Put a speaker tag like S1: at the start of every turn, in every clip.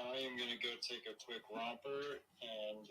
S1: I am going to go take a quick romper and.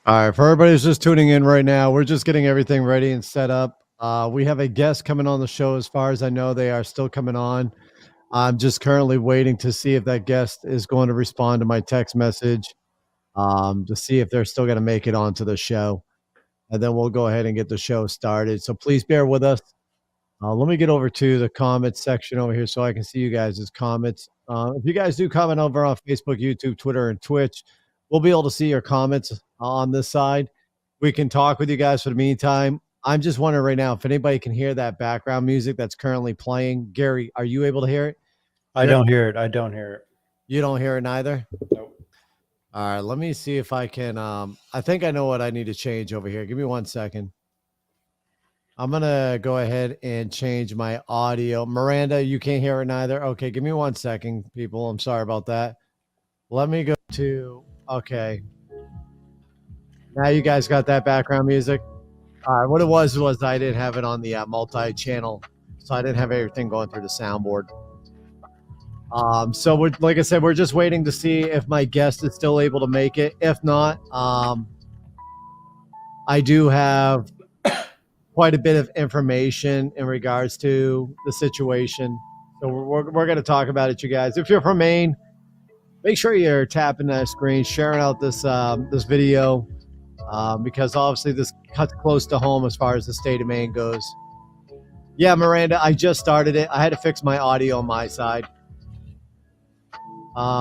S2: All right, for everybody who's just tuning in right now, we're just getting everything ready and set up. We have a guest coming on the show. As far as I know, they are still coming on. I'm just currently waiting to see if that guest is going to respond to my text message to see if they're still going to make it onto the show. And then we'll go ahead and get the show started. So please bear with us. Let me get over to the comments section over here so I can see you guys' comments. If you guys do comment over on Facebook, YouTube, Twitter, and Twitch, we'll be able to see your comments on this side. We can talk with you guys for the meantime. I'm just wondering right now if anybody can hear that background music that's currently playing. Gary, are you able to hear it?
S3: I don't hear it. I don't hear it.
S2: You don't hear it either?
S3: Nope.
S2: All right, let me see if I can. I think I know what I need to change over here. Give me 1 second. I'm going to go ahead and change my audio. Miranda, you can't hear it neither. Okay, give me 1 second, people. I'm sorry about that. Let me go to, okay. Now you guys got that background music. All right, what it was I didn't have it on the multi-channel, so I didn't have everything going through the soundboard. So like I said, we're just waiting to see if my guest is still able to make it. If not, I do have quite a bit of information in regards to the situation. So we're going to talk about it, you guys. If you're from Maine, make sure you're tapping that screen, sharing out this this video, because obviously this cuts close to home as far as the state of Maine goes. Yeah, Miranda, I just started it. I had to fix my audio on my side.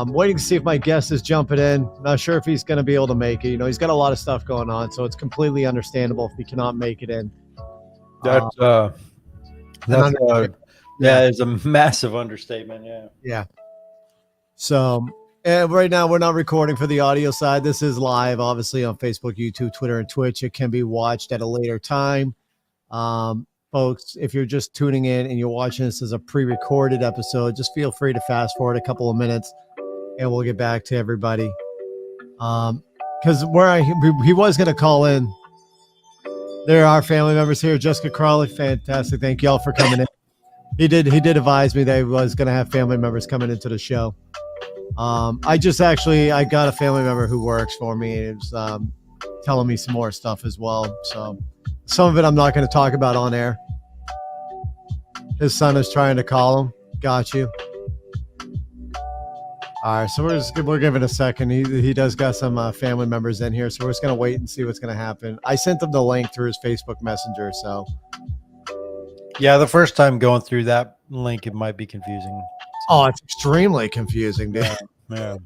S2: Waiting to see if my guest is jumping in. Not sure if he's going to be able to make it. You know, he's got a lot of stuff going on, so it's completely understandable if he cannot make it in.
S3: Yeah, it's a massive understatement. Yeah.
S2: Yeah. So And right now, we're not recording for the audio side. This is live, obviously, on Facebook, YouTube, Twitter, and Twitch. It can be watched at a later time. Folks, if you're just tuning in and you're watching this as a pre-recorded episode, just feel free to fast forward a couple of minutes, and we'll get back to everybody. Because he was going to call in. There are family members here. Jessica Crawley, fantastic. Thank you all for coming in. He did advise me that he was going to have family members coming into the show. I got a family member who works for me and is telling me some more stuff as well. So some of it I'm not going to talk about on air. His son is trying to call him. Got you. All right, so we're giving a second. He does got some family members in here, so we're just gonna wait and see what's gonna happen. I sent him the link through his Facebook Messenger, so
S3: Yeah, the first time going through that link, it might be confusing.
S2: oh, it's extremely confusing, dude.
S3: Yeah.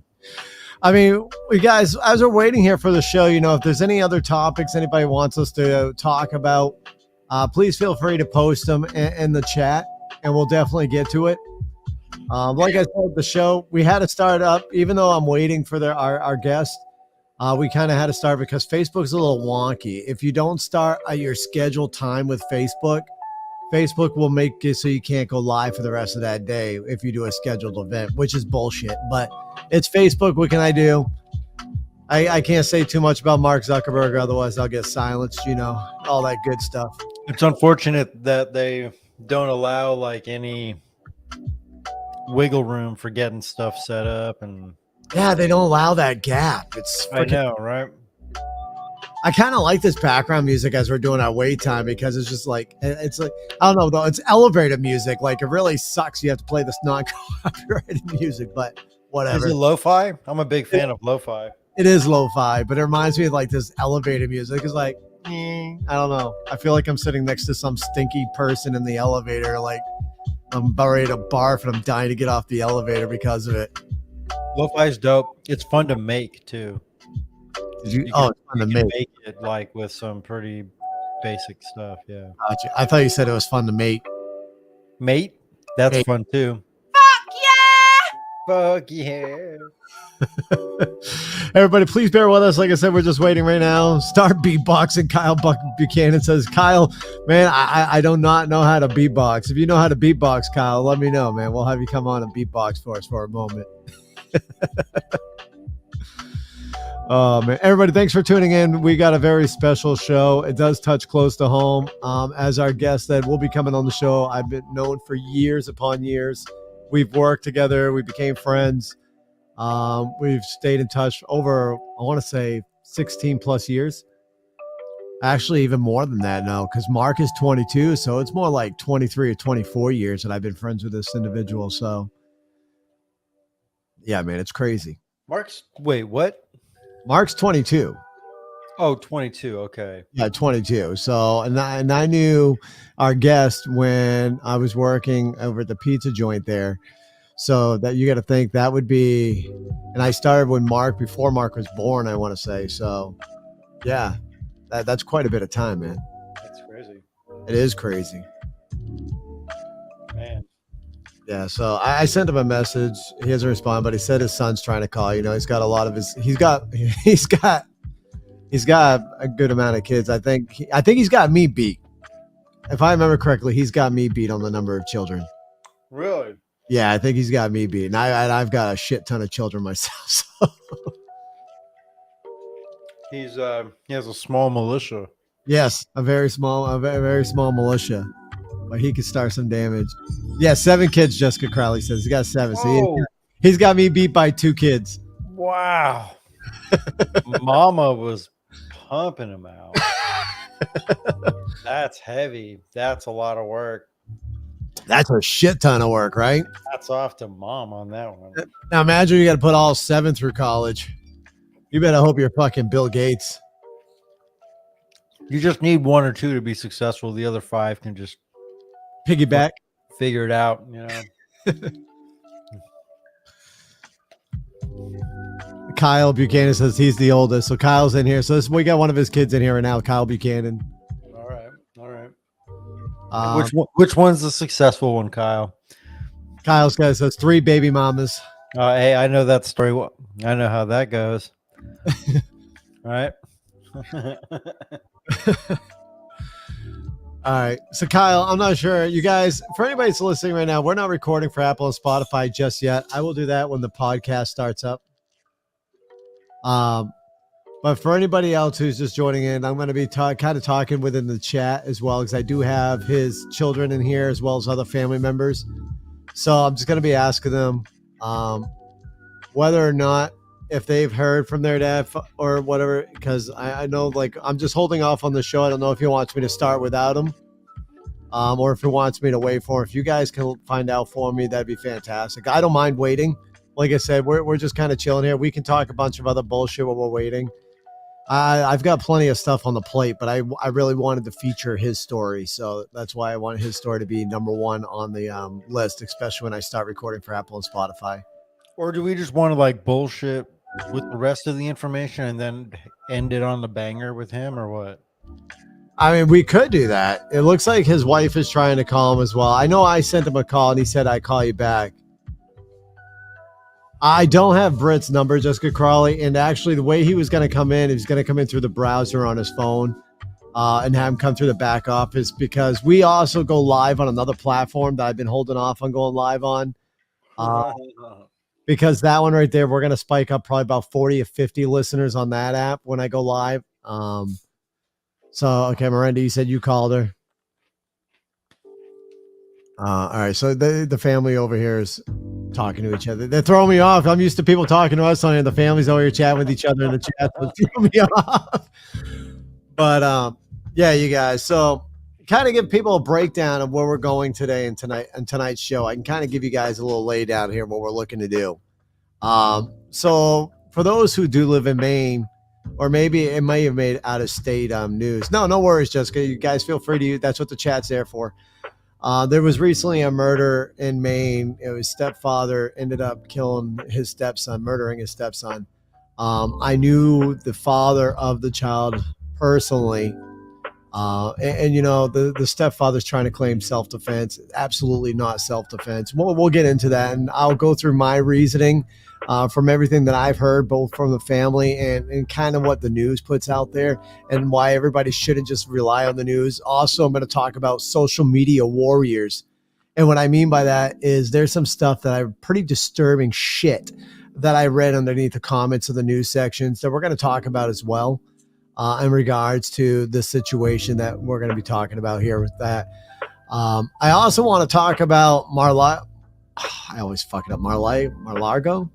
S2: I mean, we guys, as we're waiting here for the show, if there's any other topics anybody wants us to talk about, please feel free to post them in the chat, and we'll definitely get to it. Like I said, the show, we had to start up, even though I'm waiting for our guest. We kind of had to start because Facebook's a little wonky. If you don't start at your scheduled time with Facebook, Facebook will make it so you can't go live for the rest of that day if you do a scheduled event, which is bullshit. But it's Facebook. What can I do? I can't say too much about Mark Zuckerberg, otherwise I'll get silenced, all that good stuff.
S3: It's unfortunate that they don't allow like any wiggle room for getting stuff set up, and
S2: Yeah, they don't allow that gap. It's
S3: I know, right?
S2: I kind of like this background music as we're doing our wait time because it's just like I don't know though, it's elevator music. Like it really sucks. You have to play this non-copyrighted music, but whatever.
S3: Is it lo-fi? I'm a big fan of lo-fi.
S2: It is lo-fi, but it reminds me of like this elevator music. It's like I don't know. I feel like I'm sitting next to some stinky person in the elevator, like I'm about ready to barf and I'm dying to get off the elevator because of it.
S3: Lo-fi is dope. It's fun to make too.
S2: It's
S3: You
S2: fun to
S3: can
S2: make.
S3: make it like with some pretty basic stuff. Yeah.
S2: Gotcha. I thought you said it was fun to make.
S3: Mate, that's
S2: Mate.
S3: fun too. Fuck yeah.
S2: Everybody, please bear with us. Like I said, we're just waiting right now. Start beatboxing. Kyle Buchanan says, Kyle, man, I do not know how to beatbox. If you know how to beatbox, Kyle, let me know, man. We'll have you come on and beatbox for us for a moment. Oh, man. Everybody, thanks for tuning in. We got a very special show. It does touch close to home. As our guest said, we'll be coming on the show. I've been known for years upon years. We've worked together. We became friends. We've stayed in touch over, I want to say 16 plus years. Actually, even more than that now, because Mark is 22. So it's more like 23 or 24 years that I've been friends with this individual. So yeah, man, it's crazy.
S3: Wait, what?
S2: Mark's 22.
S3: Oh, 22. Okay.
S2: Yeah, 22. So, and I knew our guest when I was working over at the pizza joint there. So that you got to think that would be, and I started when before Mark was born, I want to say. So yeah, that's quite a bit of time, man.
S3: That's crazy.
S2: It is crazy.
S3: Man.
S2: Yeah. So I sent him a message. He hasn't responded, but he said his son's trying to call. He's got a lot of he's got a good amount of kids. I think he's got me beat. If I remember correctly, he's got me beat on the number of children.
S3: Really?
S2: Yeah, I think he's got me beat. And I've got a shit ton of children myself. So.
S3: He has a small militia.
S2: Yes, a very small militia. But he could start some damage. Yeah, 7 kids, Jessica Crowley says. He got 7. So he's got me beat by 2 kids.
S3: Wow. Mama was pumping him out. That's heavy. That's a lot of work.
S2: That's a shit ton of work, right?
S3: That's off to mom on that one.
S2: Now imagine you got to put all 7 through college. You better hope you're fucking Bill Gates.
S3: You just need 1 or 2 to be successful. The other 5 can just
S2: Piggyback.
S3: figure it out,
S2: Kyle Buchanan says he's the oldest. So Kyle's in here. So we got one of his kids in here right now, Kyle Buchanan.
S3: All right. Which one's the successful one, Kyle?
S2: Kyle's guy says 3 baby mamas.
S3: Hey, I know that story. I know how that goes. Right?
S2: All right. So, Kyle, I'm not sure. You guys, for anybody that's listening right now, we're not recording for Apple and Spotify just yet. I will do that when the podcast starts up. But for anybody else who's just joining in, I'm going to be kind of talking within the chat as well, because I do have his children in here as well as other family members. So I'm just going to be asking them whether or not if they've heard from their dad or whatever, because I know like I'm just holding off on the show. I don't know if he wants me to start without him. Or if he wants me to wait for him. If you guys can find out for me, that'd be fantastic. I don't mind waiting. Like I said, we're just kind of chilling here. We can talk a bunch of other bullshit while we're waiting. I've got plenty of stuff on the plate, but I really wanted to feature his story. So that's why I want his story to be number one on the list, especially when I start recording for Apple and Spotify.
S3: Or do we just want to like bullshit with the rest of the information and then end it on the banger with him, or what?
S2: I mean, we could do that. It looks like his wife is trying to call him as well. I know I sent him a call and he said I'd call you back. I don't have Britt's number, Jessica Crawley, and actually the way he was going to come in, he was going to come in through the browser on his phone and have him come through the back office, because we also go live on another platform that I've been holding off on going live on. Because that one right there, we're going to spike up probably about 40 or 50 listeners on that app when I go live. So, okay, Miranda, you said you called her. All right, so the family over here is talking to each other. They're throwing me off. I'm used to people talking to us on here. The family's over here chatting with each other in the chat. So it's throwing me off. But yeah, you guys. So kind of give people a breakdown of where we're going today and tonight's show. I can kind of give you guys a little lay down here what we're looking to do. So for those who do live in Maine, or maybe it might have made out of state news. No worries, Jessica. You guys feel free to use. That's what the chat's there for. There was recently a murder in Maine. It was stepfather ended up killing his stepson, murdering his stepson. I knew the father of the child personally. And you know, the stepfather's trying to claim self-defense. Absolutely not self-defense. We'll get into that, and I'll go through my reasoning from everything that I've heard, both from the family and kind of what the news puts out there, and why everybody shouldn't just rely on the news. Also, I'm going to talk about social media warriors. And what I mean by that is there's some stuff that I'm pretty disturbing shit that I read underneath the comments of the news sections that we're going to talk about as well. In regards to the situation that we're going to be talking about here with that. I also want to talk about I always fuck it up. Mar-Largo?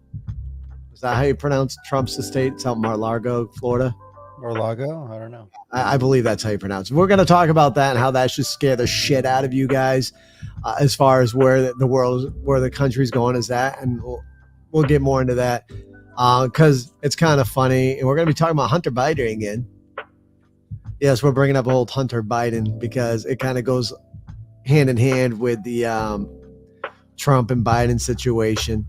S2: Is that how you pronounce Trump's estate? It's out in Mar-Largo, Florida.
S3: Mar-Lago? I don't know.
S2: I believe that's how you pronounce it. We're going to talk about that and how that should scare the shit out of you guys as far as where the country's going is that. And we'll get more into that. Because it's kind of funny. And we're going to be talking about Hunter Biden again. Yes, we're bringing up old Hunter Biden because it kind of goes hand in hand with the Trump and Biden situation.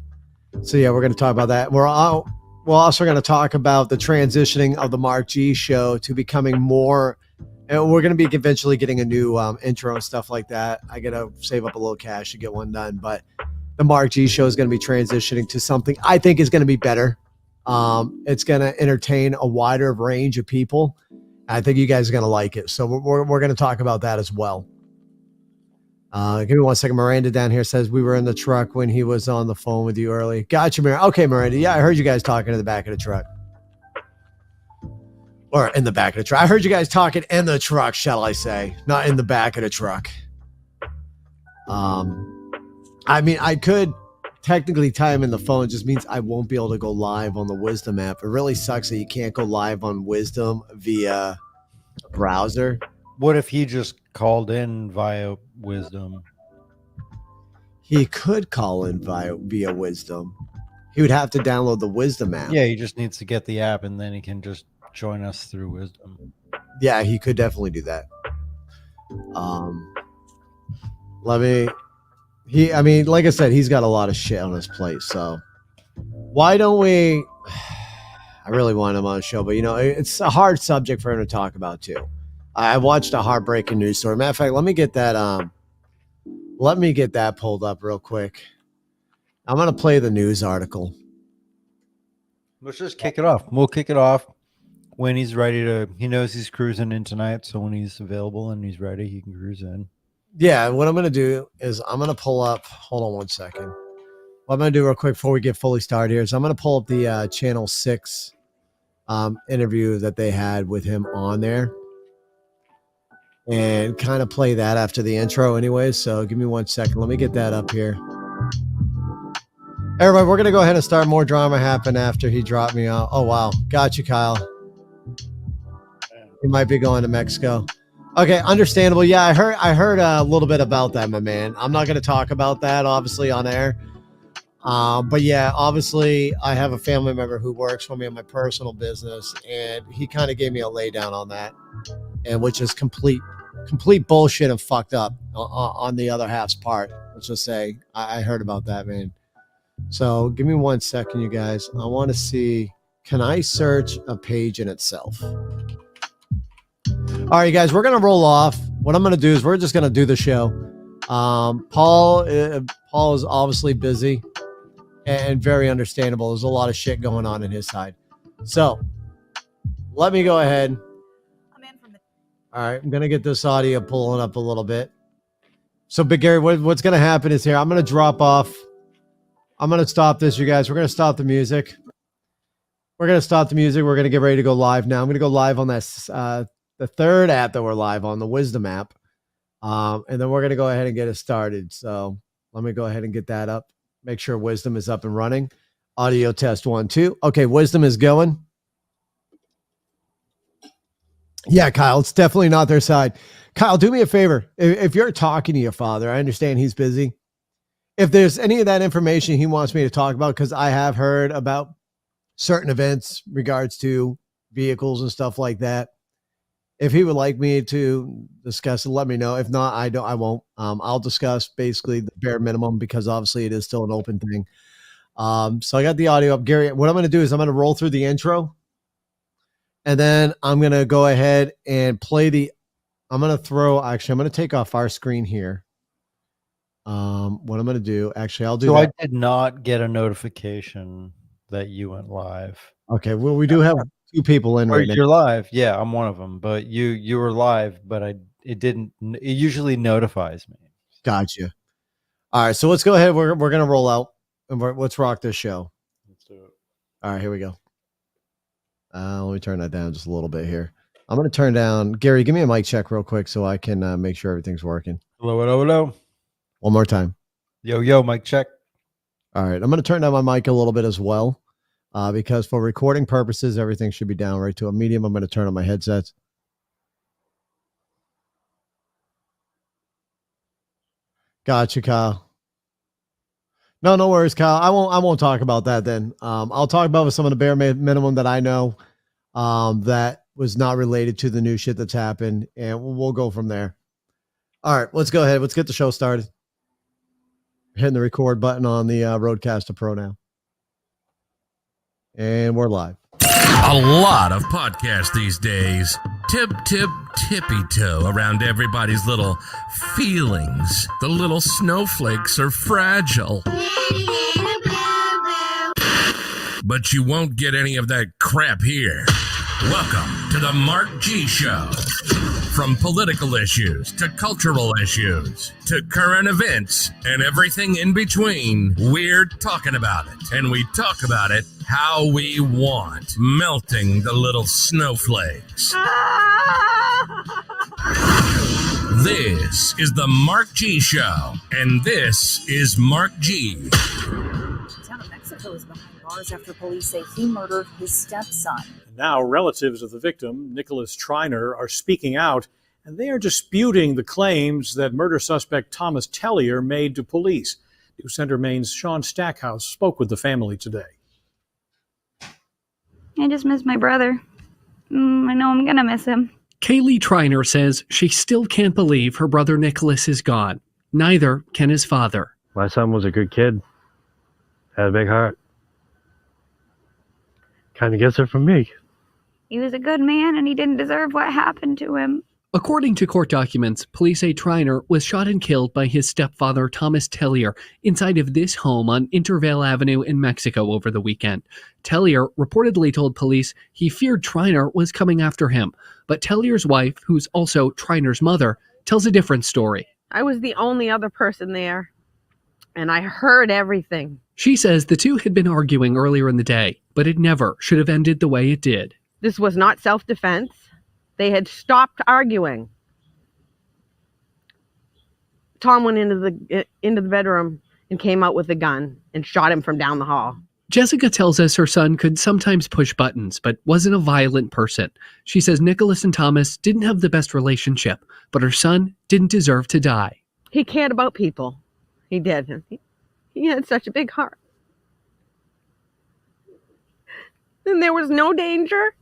S2: So, yeah, we're going to talk about that. We're also going to talk about the transitioning of the Mark G show to becoming more. And we're going to be eventually getting a new intro and stuff like that. I got to save up a little cash to get one done. But the Mark G show is going to be transitioning to something I think is going to be better. It's going to entertain a wider range of people. I think you guys are going to like it. So we're going to talk about that as well. Give me 1 second. Miranda down here says we were in the truck when he was on the phone with you early. Gotcha, Miranda. Okay, Miranda. Yeah, I heard you guys talking in the back of the truck. Or in the back of the truck. I heard you guys talking in the truck, shall I say. Not in the back of the truck. I mean, I could technically tie him in the phone. It just means I won't be able to go live on the Wisdom app. It really sucks that you can't go live on Wisdom via browser.
S3: What if he just called in via Wisdom?
S2: He could call in via Wisdom. He would have to download the Wisdom app.
S3: Yeah, he just needs to get the app, and then he can just join us through Wisdom.
S2: Yeah, he could definitely do that. I mean, like I said, he's got a lot of shit on his plate. So why don't we? I really want him on the show, but you know, it's a hard subject for him to talk about too. I watched a heartbreaking news story. Matter of fact, let me get that pulled up real quick. I'm going to play the news article.
S3: Let's just kick it off. We'll kick it off when he's ready to. He knows he's cruising in tonight, so when he's available and he's ready, he can cruise in.
S2: Yeah, what I'm going to do is I'm going to pull up. Hold on one second. What I'm going to do real quick before we get fully started here is I'm going to pull up the Channel 6 interview that they had with him on there and kind of play that after the intro anyway. So give me 1 second. Let me get that up here. Everybody, we're going to go ahead and start. More drama happened after he dropped me out. Oh, wow. Got you, Kyle. He might be going to Mexico. Okay, understandable. Yeah, I heard a little bit about that, my man. I'm not going to talk about that, obviously, on air. But yeah, obviously, I have a family member who works for me in my personal business, and he kind of gave me a laydown on that, and which is complete bullshit and fucked up on the other half's part. Let's just say I heard about that, man. So give me 1 second, you guys. I want to see, can I search a page in itself? All right, you guys, we're going to roll off. What I'm going to do is we're just going to do the show. Paul is obviously busy and very understandable. There's a lot of shit going on his side. So let me go ahead. All right, I'm going to get this audio pulling up a little bit. So Big Gary, what's going to happen is here, I'm going to drop off. I'm going to stop this, you guys. We're going to stop the music. We're going to get ready to go live now. I'm going to go live on that, the third app that we're live on, the Wisdom app. And then we're going to go ahead and get it started. So let me go ahead and get that up. Make sure Wisdom is up and running. Audio test 1, 2. Okay, Wisdom is going. Yeah, Kyle, it's definitely not their side. Kyle, do me a favor. If you're talking to your father, I understand he's busy. If there's any of that information he wants me to talk about, because I have heard about certain events regards to vehicles and stuff like that. If he would like me to discuss it, let me know. If not, I won't. I'll discuss basically the bare minimum because obviously it is still an open thing. So I got the audio up. Gary, what I'm going to do is I'm going to roll through the intro and then I'm going to go ahead and play I'm going to take off our screen here. What I'm going to do, actually, I'll do that.
S3: I did not get a notification that you went live.
S2: Okay. Well, we do have 2 people in right now.
S3: You're live. Yeah, I'm one of them, but you were live, but it usually notifies me.
S2: Gotcha. All right. So let's go ahead. We're going to roll out and let's rock this show.
S3: Let's do it.
S2: All right, here we go. Let me turn that down just a little bit here. I'm going to turn down, Gary, give me a mic check real quick so I can make sure everything's working.
S3: Hello.
S2: One more time.
S3: Yo, mic check.
S2: All right. I'm going to turn down my mic a little bit as well because for recording purposes, everything should be down right to a medium. I'm going to turn on my headsets. Gotcha, Kyle. No worries, Kyle. I won't talk about that then. I'll talk about some of the bare minimum that I know that was not related to the new shit that's happened, and we'll go from there. All right, let's go ahead. Let's get the show started. Hitting the record button on the Rodecaster Pro now. And we're live.
S4: A lot of podcasts these days. Tippy toe around everybody's little feelings. The little snowflakes are fragile. But you won't get any of that crap here. Welcome to the Mark G Show. From political issues to cultural issues to current events and everything in between, we're talking about it. And we talk about it how we want, melting the little snowflakes. This is the Mark G Show, and this is Mark G.
S5: The town of Mexico is behind bars after police say he murdered his stepson.
S6: Now, relatives of the victim, Nicholas Triner, are speaking out, and they are disputing the claims that murder suspect Thomas Tellier made to police. News Center Maine's Sean Stackhouse spoke with the family today.
S7: I just miss my brother. I know I'm going to miss him.
S8: Kaylee Triner says she still can't believe her brother Nicholas is gone. Neither can his father.
S9: My son was a good kid. Had a big heart. Kind of gets it from me.
S7: He was a good man and he didn't deserve what happened to him.
S8: According to court documents, police say Triner was shot and killed by his stepfather, Thomas Tellier, inside of this home on Intervale Avenue in Mexico over the weekend. Tellier reportedly told police he feared Triner was coming after him, but Tellier's wife, who's also Triner's mother, tells a different story.
S10: I was the only other person there, and I heard everything.
S8: She says the two had been arguing earlier in the day, but it never should have ended the way it did.
S10: This was not self-defense. They had stopped arguing. Tom went into the bedroom and came out with a gun and shot him from down the hall.
S8: Jessica tells us her son could sometimes push buttons, but wasn't a violent person. She says Nicholas and Thomas didn't have the best relationship, but her son didn't deserve to die.
S10: He cared about people. He did. He had such a big heart. And there was no danger.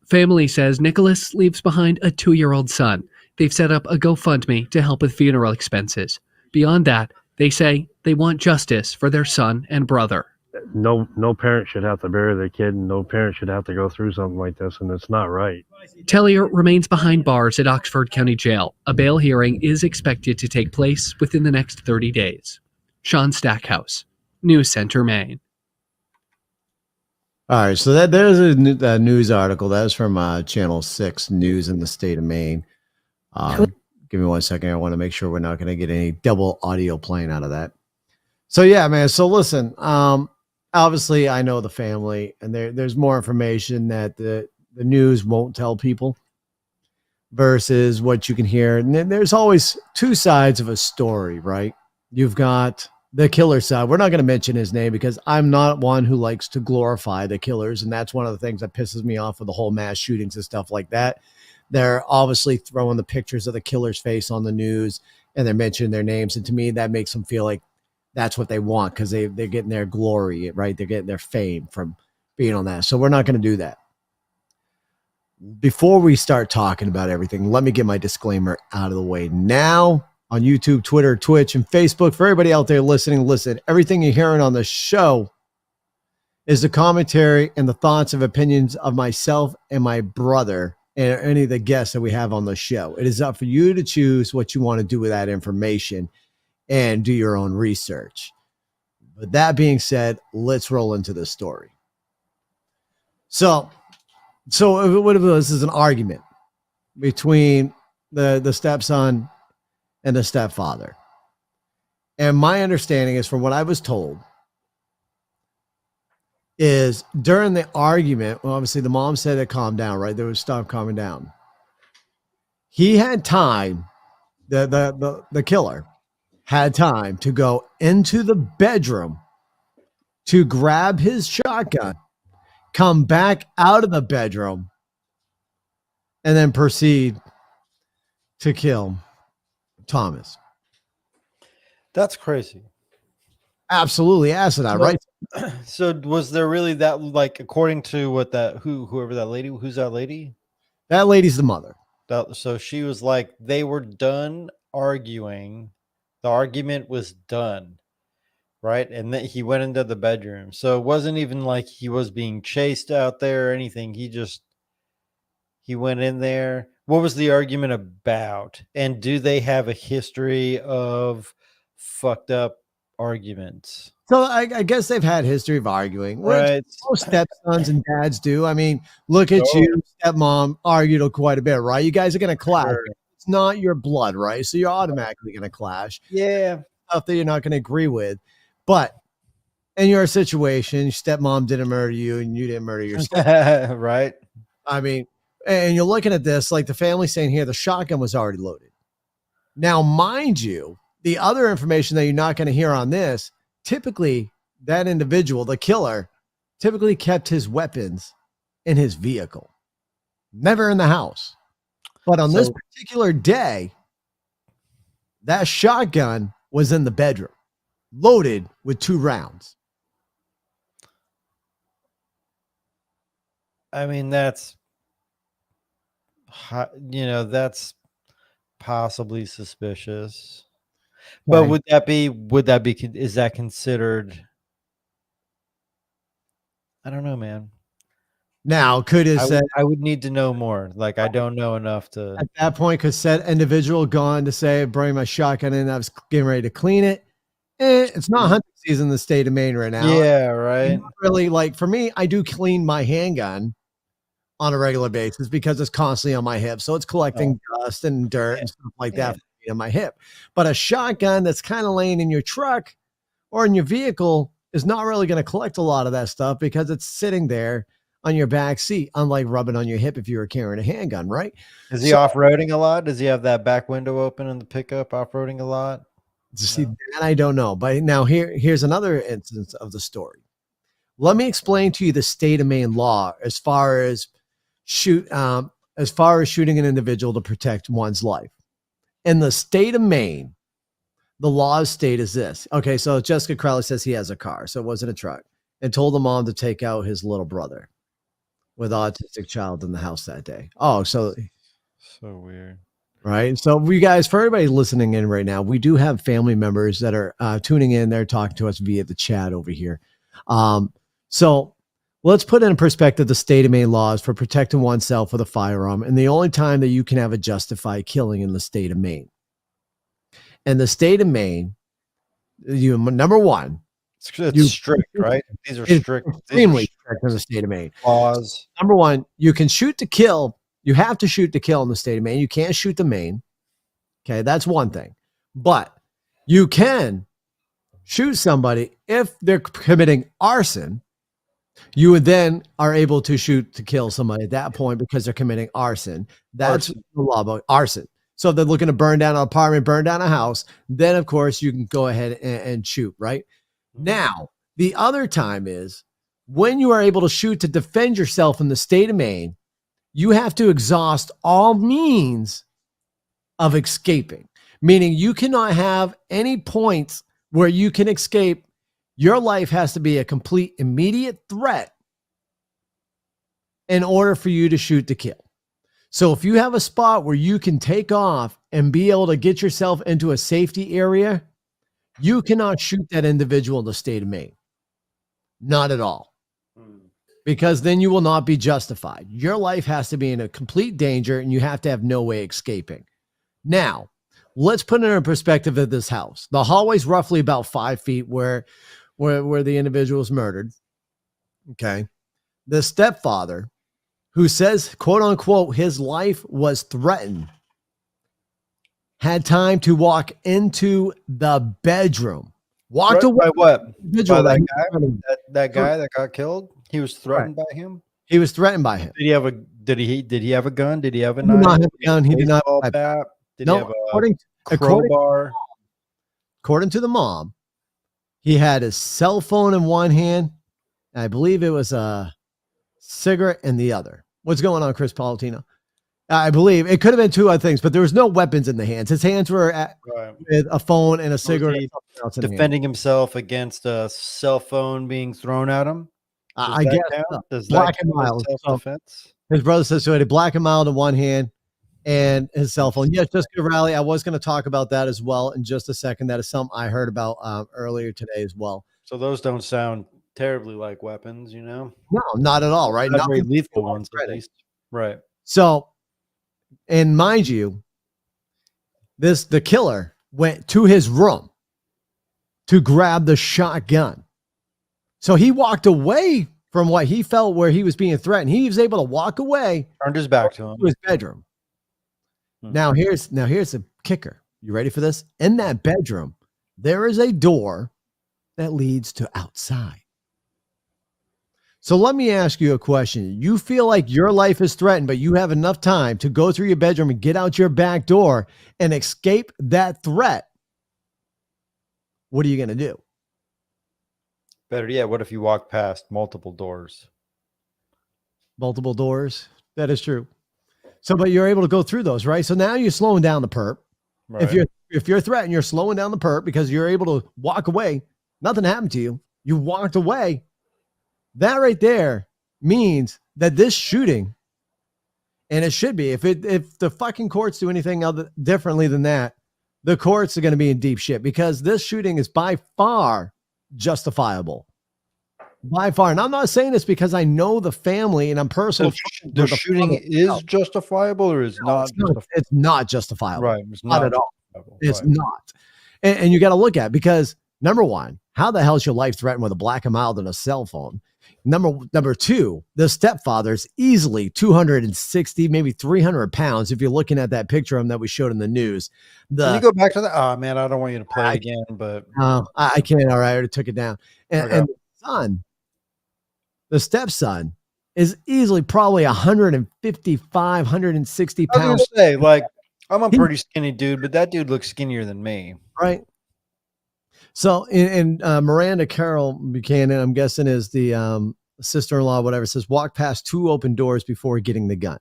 S8: Family says Nicholas leaves behind a 2-year-old son. They've set up a GoFundMe to help with funeral expenses. Beyond that, they say they want justice for their son and brother.
S9: No parent should have to bury their kid, and no parent should have to go through something like this, and it's not right.
S8: Tellier remains behind bars at Oxford County Jail. A bail hearing is expected to take place within the next 30 days. Sean Stackhouse, News Center, Maine.
S2: All right, so there's a news article. That was from Channel 6 News in the state of Maine. Give me 1 second. I want to make sure we're not going to get any double audio playing out of that. So, yeah, man. So, listen, obviously, I know the family, and there's more information that the news won't tell people versus what you can hear. And then there's always two sides of a story, right? You've got the killer side. We're not going to mention his name because I'm not one who likes to glorify the killers. And that's one of the things that pisses me off with the whole mass shootings and stuff like that. They're obviously throwing the pictures of the killer's face on the news and they're mentioning their names. And to me, that makes them feel like that's what they want because they're getting their glory, right? They're getting their fame from being on that. So we're not going to do that. Before we start talking about everything, let me get my disclaimer out of the way now. On YouTube, Twitter, Twitch, and Facebook. For everybody out there listening, listen, everything you're hearing on the show is the commentary and the thoughts and opinions of myself and my brother and any of the guests that we have on the show. It is up for you to choose what you want to do with that information and do your own research. But that being said, let's roll into the story. So what if this is an argument between the stepson and the stepfather. And my understanding is, from what I was told, is during the argument, well, obviously the mom said to calm down, right? They would stop calming down. He had time, the killer had time to go into the bedroom to grab his shotgun, come back out of the bedroom, and then proceed to kill Thomas.
S3: That's crazy.
S2: Absolutely asinine, right?
S3: So was there really that, like, according to what whoever that lady, who's that lady?
S2: That lady's the mother.
S3: So she was like, they were done arguing. The argument was done, right? And then he went into the bedroom. So it wasn't even like he was being chased out there or anything. He went in there. What was the argument about? And do they have a history of fucked up arguments?
S2: So I guess they've had history of arguing. Right. Most stepsons and dads do. I mean, look at you, stepmom argued quite a bit, right? You guys are going to clash. Sure. It's not your blood, right? So you're automatically going to clash.
S3: Yeah.
S2: Stuff that you're not going to agree with. But in your situation, your stepmom didn't murder you and you didn't murder your stepmom.
S3: Right.
S2: I mean, and you're looking at this, like the family saying here, the shotgun was already loaded. Now, mind you, the other information that you're not going to hear on this, typically that individual, the killer, typically kept his weapons in his vehicle, never in the house. But on this particular day, that shotgun was in the bedroom, loaded with 2 rounds.
S3: I mean, that's possibly suspicious. But would that be, is that considered? I don't know, man.
S2: Now, could have said
S3: I would need to know more. Like, I don't know enough to.
S2: at that point, could said individual gone to say, bring my shotgun in. I was getting ready to clean it. It's not hunting season in the state of Maine right now.
S3: Yeah, right.
S2: Really, like for me, I do clean my handgun on a regular basis because it's constantly on my hip. So it's collecting dust and dirt and stuff like that on my hip. But a shotgun that's kind of laying in your truck or in your vehicle is not really going to collect a lot of that stuff because it's sitting there on your back seat, unlike rubbing on your hip if you were carrying a handgun, right?
S3: Is he off-roading a lot? Does he have that back window open in the pickup, off-roading a lot?
S2: See, that I don't know. But now here's another instance of the story. Let me explain to you the state of Maine law as far as shooting an individual to protect one's life. In the state of Maine, the law state is this. Okay, so Jessica Crowley says he has a car, so it wasn't a truck, and told the mom to take out his little brother with autistic child in the house that day. Oh, so
S3: weird.
S2: Right. So we guys, for everybody listening in right now, we do have family members that are tuning in. They're talking to us via the chat over here. So let's put in perspective the state of Maine laws for protecting oneself with a firearm, and the only time that you can have a justified killing in the state of Maine. In the state of Maine, number one,
S3: it's strict, right? These are strict,
S2: extremely strict in the state of Maine.
S3: Laws.
S2: Number one, you can shoot to kill. You have to shoot to kill in the state of Maine. You can't shoot to maim. Okay, that's one thing. But you can shoot somebody if they're committing arson. You would then are able to shoot to kill somebody at that point because they're committing arson. That's the law about arson. So if they're looking to burn down an apartment, burn down a house, then of course you can go ahead and shoot, right? Now, the other time is when you are able to shoot to defend yourself in the state of Maine, you have to exhaust all means of escaping, meaning you cannot have any points where you can escape. Your life has to be a complete immediate threat in order for you to shoot to kill. So if you have a spot where you can take off and be able to get yourself into a safety area, you cannot shoot that individual in the state of Maine. Not at all. Because then you will not be justified. Your life has to be in a complete danger and you have to have no way escaping. Now, let's put it in perspective of this house. The hallway's roughly about 5 feet where the individual was murdered. Okay. The stepfather, who says, quote unquote, his life was threatened, had time to walk into the bedroom. Walked away.
S3: By what?
S2: By
S3: that guy that got killed? He was threatened by him?
S2: He was threatened by him.
S3: Did he have a gun? Did he have a
S2: He
S3: knife?
S2: did not have a gun. He did not
S3: have a
S2: have
S3: bat? Did
S2: no,
S3: he have a crowbar?
S2: According to the mom, he had his cell phone in one hand. I believe it was a cigarette in the other. What's going on, Chris Palatino? I believe it could have been two other things, but there was no weapons in the hands. His hands were with a phone and a cigarette.
S3: Defending himself against a cell phone being thrown at him.
S2: I guess
S3: Does
S2: black
S3: that
S2: and mild.
S3: self-defense?
S2: His brother says so. He had a black and mild in one hand and his cell phone. Yes, Jessica Raleigh. I was going to talk about that as well in just a second. That is something I heard about earlier today as well.
S3: So those don't sound terribly like weapons, you know?
S2: No, not at all. Right?
S3: Not very lethal ones, at least. Right.
S2: So, and mind you, the killer went to his room to grab the shotgun. So he walked away from what he felt where he was being threatened. He was able to walk away,
S3: turned his back to him,
S2: to his bedroom. Now here's the kicker. You ready for this? In that bedroom, there is a door that leads to outside. So let me ask you a question. You feel like your life is threatened, but you have enough time to go through your bedroom and get out your back door and escape that threat. What are you going to do?
S3: Better yet, what if you walk past multiple doors?
S2: Multiple doors. That is true. So, but you're able to go through those, right? So now you're slowing down the perp. Right. If you're threatened, you're slowing down the perp because you're able to walk away. Nothing happened to you. You walked away. That right there means that this shooting, and it should be, if the fucking courts do anything other differently than that, the courts are going to be in deep shit because this shooting is by far justifiable. by far. And I'm not saying this because I know the family and I'm personal.
S3: The shooting is justifiable or is not?
S2: It's not justifiable.
S3: Right. It's
S2: not at all. It's
S3: right.
S2: not. And you got to look at it because number one, how the hell is your life threatened with a black and mild and a cell phone? Number two, the stepfather's easily 260, maybe 300 pounds. If you're looking at that picture of him that we showed in the news,
S3: Can you go back to that? Oh man, I don't want you to play it again, but
S2: I can't. All right, I already took it down. And the son, the stepson, is easily probably 155, 160 pounds.
S3: I was gonna say, like, I'm a pretty skinny dude, but that dude looks skinnier than me.
S2: Right. So, and Miranda Carroll Buchanan, I'm guessing is the sister-in-law, whatever, says walk past 2 open doors before getting the gun.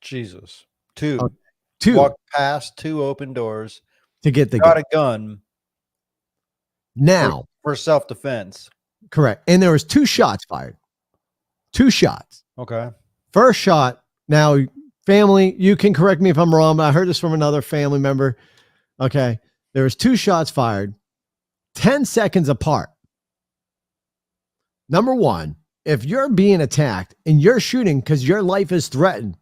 S3: Jesus. 2.
S2: Okay. 2.
S3: Walk past 2 open doors
S2: to get the
S3: gun. A gun.
S2: Now.
S3: For self-defense.
S2: Correct. And there was 2 shots fired. 2 shots.
S3: Okay.
S2: First shot. Now, family, you can correct me if I'm wrong, but I heard this from another family member. Okay. There was 2 shots fired, 10 seconds apart. Number one, if you're being attacked and you're shooting because your life is threatened,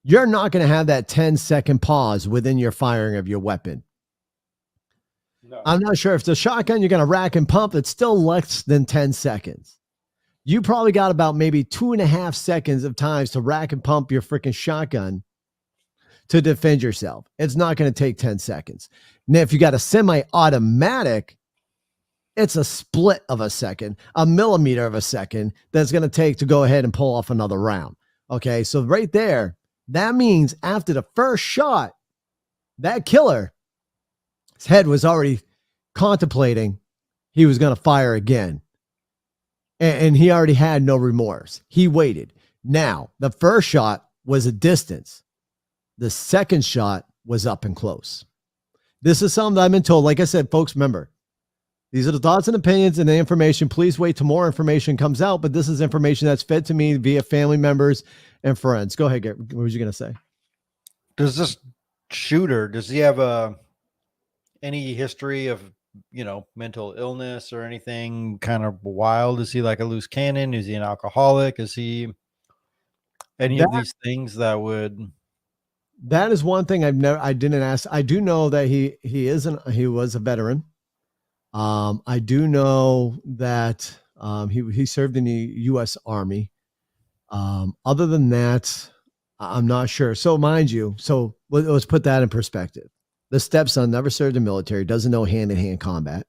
S2: you're not going to have that 10-second pause within your firing of your weapon. No. I'm not sure if it's a shotgun, you're going to rack and pump. It's still less than 10 seconds. You probably got about maybe 2.5 seconds of times to rack and pump your freaking shotgun to defend yourself. It's not going to take 10 seconds. Now, if you got a semi-automatic, it's a split of a second, a millimeter of a second that's going to take to go ahead and pull off another round. Okay, so right there, that means after the first shot, that killer, his head was already contemplating he was going to fire again. And he already had no remorse. He waited. Now, the first shot was a distance. The second shot was up and close. This is something that I've been told. Like I said, folks, remember, these are the thoughts and opinions and the information. Please wait till more information comes out, but this is information that's fed to me via family members and friends. Go ahead, Garrett. What was you going to say?
S3: Does this shooter, does he have any history of, mental illness or anything kind of wild? Is he like a loose cannon? Is he an alcoholic? Is he any of these things that would...
S2: That is one thing I didn't ask. I do know that he was a veteran. I do know that he served in the U.S. Army. Other than that, I'm not sure. So mind you, let's put that in perspective. The stepson never served in the military, doesn't know hand-in-hand combat.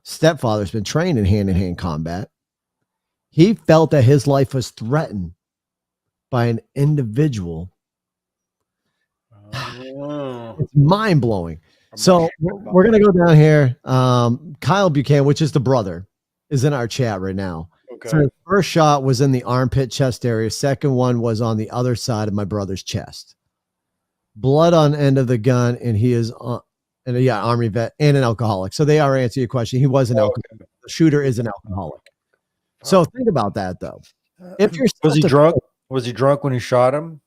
S2: Stepfather's been trained in hand-in-hand combat. He felt that his life was threatened by an individual. It's mind-blowing. So we're going to go down here. Kyle Buchanan, which is the brother, is in our chat right now. Okay. So the first shot was in the armpit chest area. Second one was on the other side of my brother's chest. Blood on end of the gun, and he is Army vet and an alcoholic. So they are answering your question. He was an alcoholic. The shooter is an alcoholic. So think about that, though. If you're
S3: was he drunk? Was he drunk when he shot him?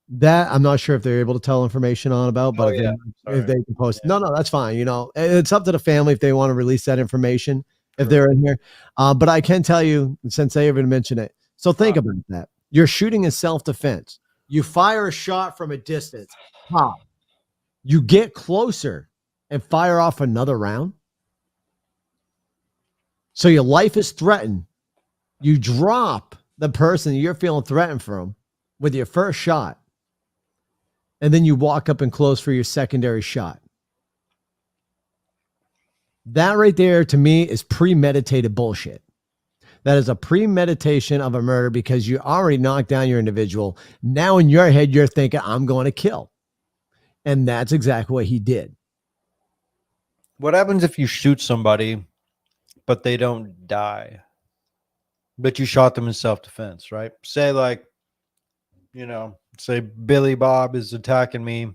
S2: That I'm not sure if they're able to tell information on about, but if they can post, no, that's fine. It's up to the family if they want to release that information if they're in here. But I can tell you, since they even mentioned it. So think about that. You're shooting in self-defense. You fire a shot from a distance. You get closer and fire off another round. So your life is threatened. You drop the person you're feeling threatened from with your first shot. And then you walk up and close for your secondary shot. That right there, to me, is premeditated bullshit. That is a premeditation of a murder because you already knocked down your individual. Now in your head, you're thinking, I'm going to kill. And that's exactly what he did.
S3: What happens if you shoot somebody, but they don't die? But you shot them in self-defense, right? Say say Billy Bob is attacking me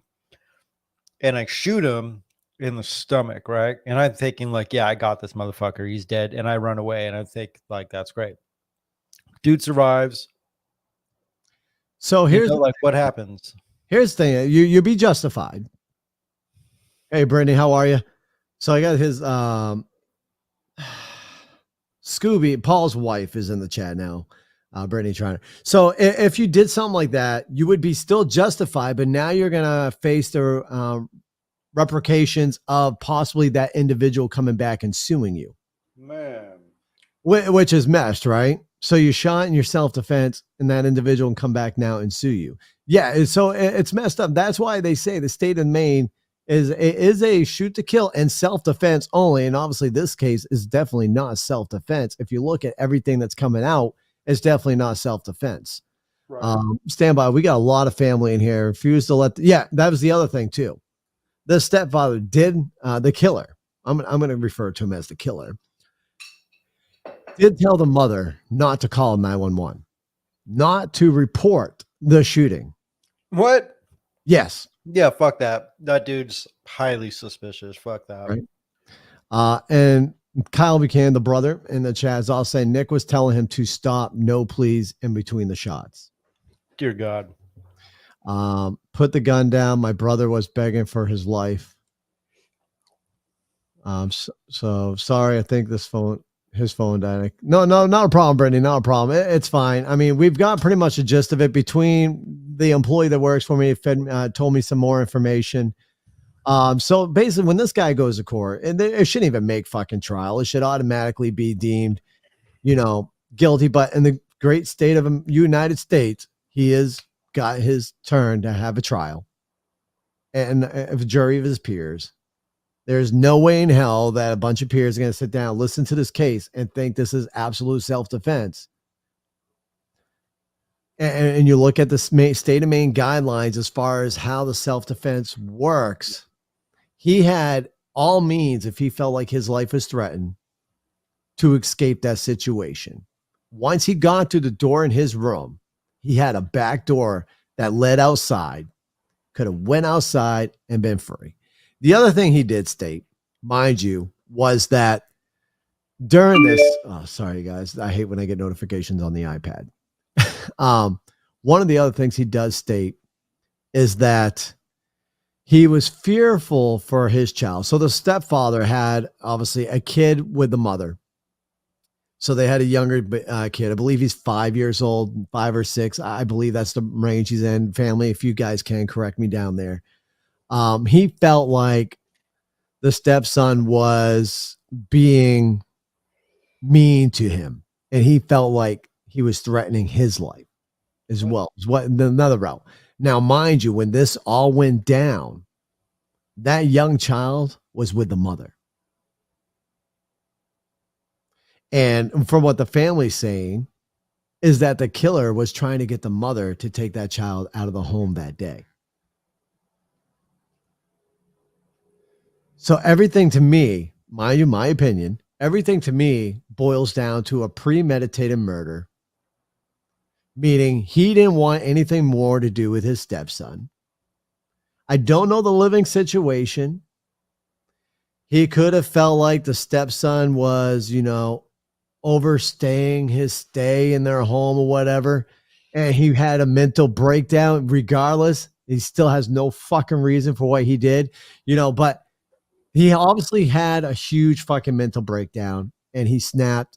S3: and I shoot him in the stomach, right? And I'm thinking I got this motherfucker. He's dead. And I run away and I think that's great. Dude survives.
S2: So here's
S3: what happens.
S2: Here's the thing. You be justified. Hey, Brittany, how are you? So I got his, Scooby, Paul's wife, is in the chat now. Brittany Triner. So if you did something like that, you would be still justified, but now you're gonna face the repercussions of possibly that individual coming back and suing you.
S3: Man.
S2: Which is messed, right? So you shot in your self-defense, and that individual can come back now and sue you. Yeah, so it's messed up. That's why they say the state of Maine is a shoot to kill and self-defense only. And obviously this case is definitely not self-defense. If you look at everything that's coming out, it's definitely not self-defense. Right. Stand by. We got a lot of family in here. Refuse to let. Yeah, that was the other thing too. The stepfather did, the killer. I'm going to refer to him as the killer. Did tell the mother not to call 911, not to report the shooting.
S3: What?
S2: Yes.
S3: Yeah, fuck that. That dude's highly suspicious. Fuck that.
S2: Right. And Kyle Buchanan, the brother in the chat, is all saying Nick was telling him to stop, no please, in between the shots.
S3: Dear God.
S2: Put the gun down. My brother was begging for his life. So sorry. I think his phone died. No, not a problem, Brittany. Not a problem. It's fine. I mean, we've got pretty much the gist of it. Between the employee that works for me, told me some more information. So basically, when this guy goes to court, and it shouldn't even make fucking trial. It should automatically be deemed, guilty. But in the great state of the United States, he has got his turn to have a trial, and a jury of his peers. There's no way in hell that a bunch of peers are going to sit down, listen to this case, and think this is absolute self-defense. And you look at the state of Maine guidelines as far as how the self-defense works. He had all means, if he felt like his life was threatened, to escape that situation. Once he got to the door in his room, he had a back door that led outside, could have went outside and been free. The other thing he did state, mind you, was that during this, sorry guys, I hate when I get notifications on the iPad. One of the other things he does state is that he was fearful for his child. So the stepfather had obviously a kid with the mother. So they had a younger kid. I believe he's 5 years old, 5 or 6. I believe that's the range he's in. Family, if you guys can correct me down there. He felt like the stepson was being mean to him, and he felt like he was threatening his life as well. Is what another route. Now, mind you, when this all went down, that young child was with the mother. And from what the family's saying is that the killer was trying to get the mother to take that child out of the home that day. So everything to me, mind you, my opinion, everything to me boils down to a premeditated murder, meaning he didn't want anything more to do with his stepson. I don't know the living situation. He could have felt like the stepson was, overstaying his stay in their home or whatever, and he had a mental breakdown. Regardless, he still has no fucking reason for what he did, but he obviously had a huge fucking mental breakdown, and he snapped,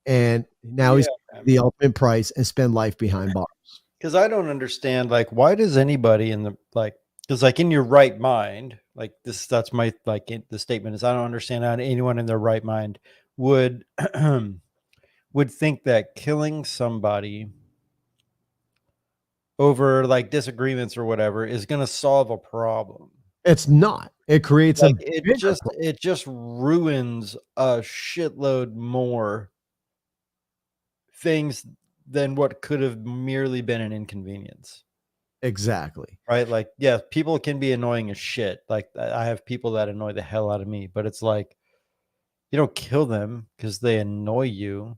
S2: and now he's the ultimate price and spend life behind bars.
S3: Because I don't understand, why does anybody in the because in your right mind, that's my the statement is I don't understand how anyone in their right mind would would think that killing somebody over disagreements or whatever is going to solve a problem.
S2: It's not. It creates
S3: it just ruins a shitload more things than what could have merely been an inconvenience.
S2: Exactly.
S3: Right? People can be annoying as shit. I have people that annoy the hell out of me, but it's you don't kill them because they annoy you.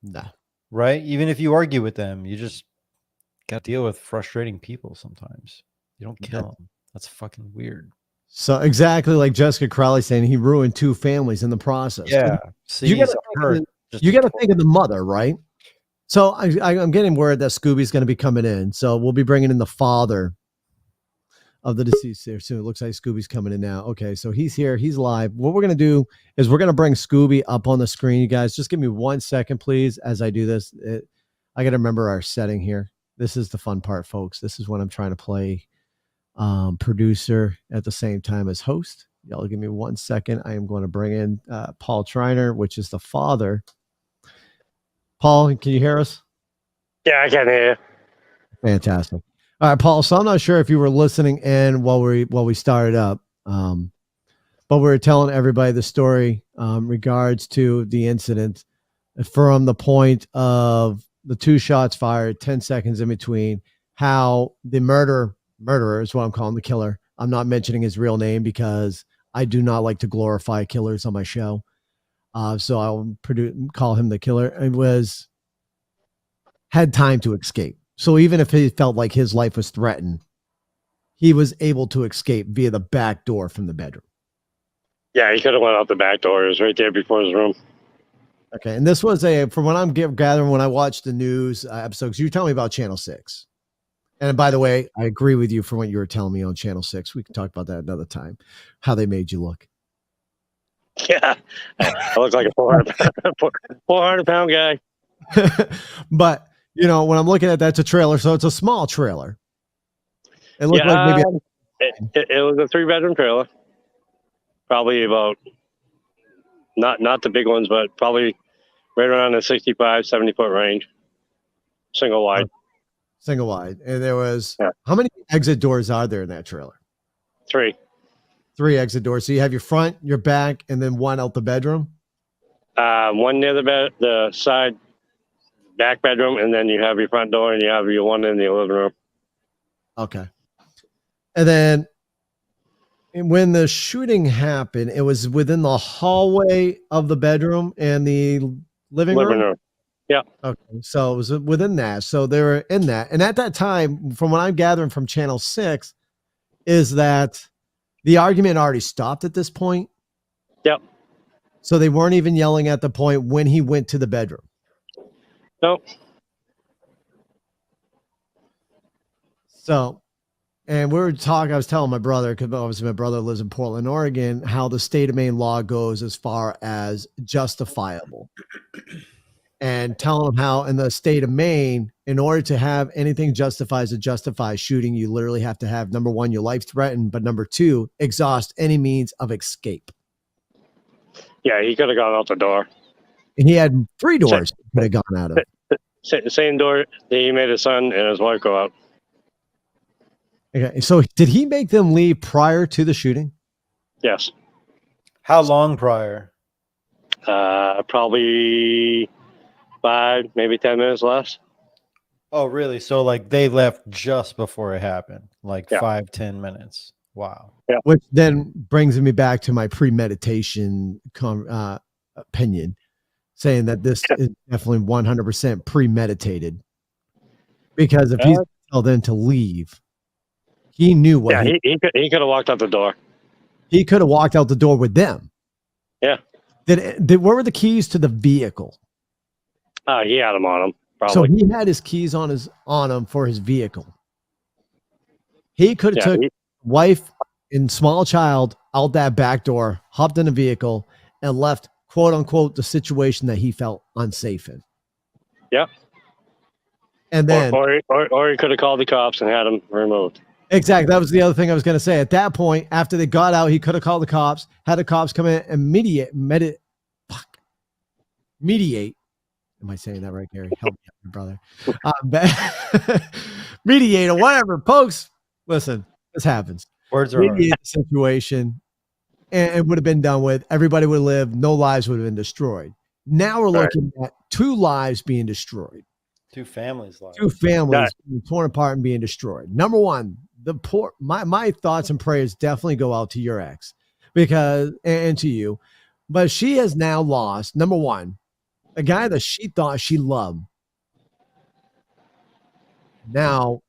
S2: No.
S3: Right? Even if you argue with them, you just got to deal with frustrating people sometimes. You don't kill them. That's fucking weird.
S2: So exactly like Jessica Crowley saying he ruined 2 families in the process.
S3: Yeah.
S2: You got to think of the mother, right? So I'm getting word that Scooby's going to be coming in. So we'll be bringing in the father of the deceased here soon. It looks like Scooby's coming in now. Okay, so he's here. He's live. What we're going to do is we're going to bring Scooby up on the screen. You guys, just give me 1 second, please, as I do this. I got to remember our setting here. This is the fun part, folks. This is when I'm trying to play producer at the same time as host. Y'all give me 1 second. I am going to bring in Paul Triner, which is the father. Paul, can you hear us?
S9: Yeah, I can hear you.
S2: Fantastic. All right, Paul. So I'm not sure if you were listening in while we started up, but we were telling everybody the story regards to the incident from the point of the 2 shots fired, 10 seconds in between, how the murderer is what I'm calling the killer. I'm not mentioning his real name because I do not like to glorify killers on my show. So I'll call him the killer. It had time to escape. So even if he felt like his life was threatened, he was able to escape via the back door from the bedroom.
S9: Yeah, he could have went out the back door. It was right there before his room.
S2: Okay, and this was from what I'm gathering when I watched the news episodes. You were telling me about Channel 6. And by the way, I agree with you for what you were telling me on Channel 6. We can talk about that another time, how they made you look.
S9: Yeah, I look like a 400-pound guy.
S2: But, when I'm looking at that's a trailer, so it's a small trailer. It looked like maybe
S9: it was a 3-bedroom trailer. Probably about, not the big ones, but probably right around the 65, 70-foot range. Single wide.
S2: Single wide. And there was, how many exit doors are there in that trailer?
S9: 3.
S2: 3 exit doors. So you have your front, your back, and then one out the bedroom?
S9: One near the side back bedroom, and then you have your front door, and you have your one in the living room.
S2: Okay. And then when the shooting happened, it was within the hallway of the bedroom and the living room?
S9: Yeah.
S2: Okay. So it was within that. So they were in that. And at that time, from what I'm gathering from Channel 6, is that the argument already stopped at this point.
S9: Yep.
S2: So they weren't even yelling at the point when he went to the bedroom.
S9: Nope.
S2: So, and we were talking, I was telling my brother, because obviously my brother lives in Portland, Oregon, how the state of Maine law goes as far as justifiable. And telling him how in the state of Maine, in order to have anything justifies a justified shooting, you literally have to have, number one, your life threatened, but number 2, exhaust any means of escape.
S9: Yeah, he could have gone out the door.
S2: And he had 3 doors he could have gone out of.
S9: Same door that he made his son and his wife go out.
S2: Okay, so did he make them leave prior to the shooting?
S9: Yes.
S3: How long prior?
S9: Probably 5, maybe 10 minutes less.
S3: Oh, really? So like they left just before it happened, like
S9: Yeah.
S3: 5-10 minutes. Wow.
S9: Yeah.
S2: Which then brings me back to my premeditation opinion, saying that this is definitely 100% premeditated. Because if he's tell them to leave, he knew what.
S9: Yeah, he could have walked out the door.
S2: He could have walked out the door with them.
S9: Yeah.
S2: Where were the keys to the vehicle?
S9: He had them on him. Probably.
S2: So he had his keys on him for his vehicle. He could have took wife and small child out that back door, hopped in a vehicle, and left, quote unquote, the situation that he felt unsafe in.
S9: Yep.
S2: And then,
S9: or he could have called the cops and had him removed.
S2: Exactly. That was the other thing I was going to say. At that point, after they got out, he could have called the cops, had the cops come in and mediate. Am I saying that right, Gary? Help me out, brother. Mediate or whatever. Folks, listen, this happens.
S3: Words are
S2: mediate the situation, and it would have been done with. Everybody would have lived. No lives would have been destroyed. Now we're looking at 2 lives being destroyed.
S3: 2 families lives.
S2: 2 families being torn apart and being destroyed. Number one, my thoughts and prayers definitely go out to your ex, because and to you, but she has now lost, number one, a guy that she thought she loved. Now,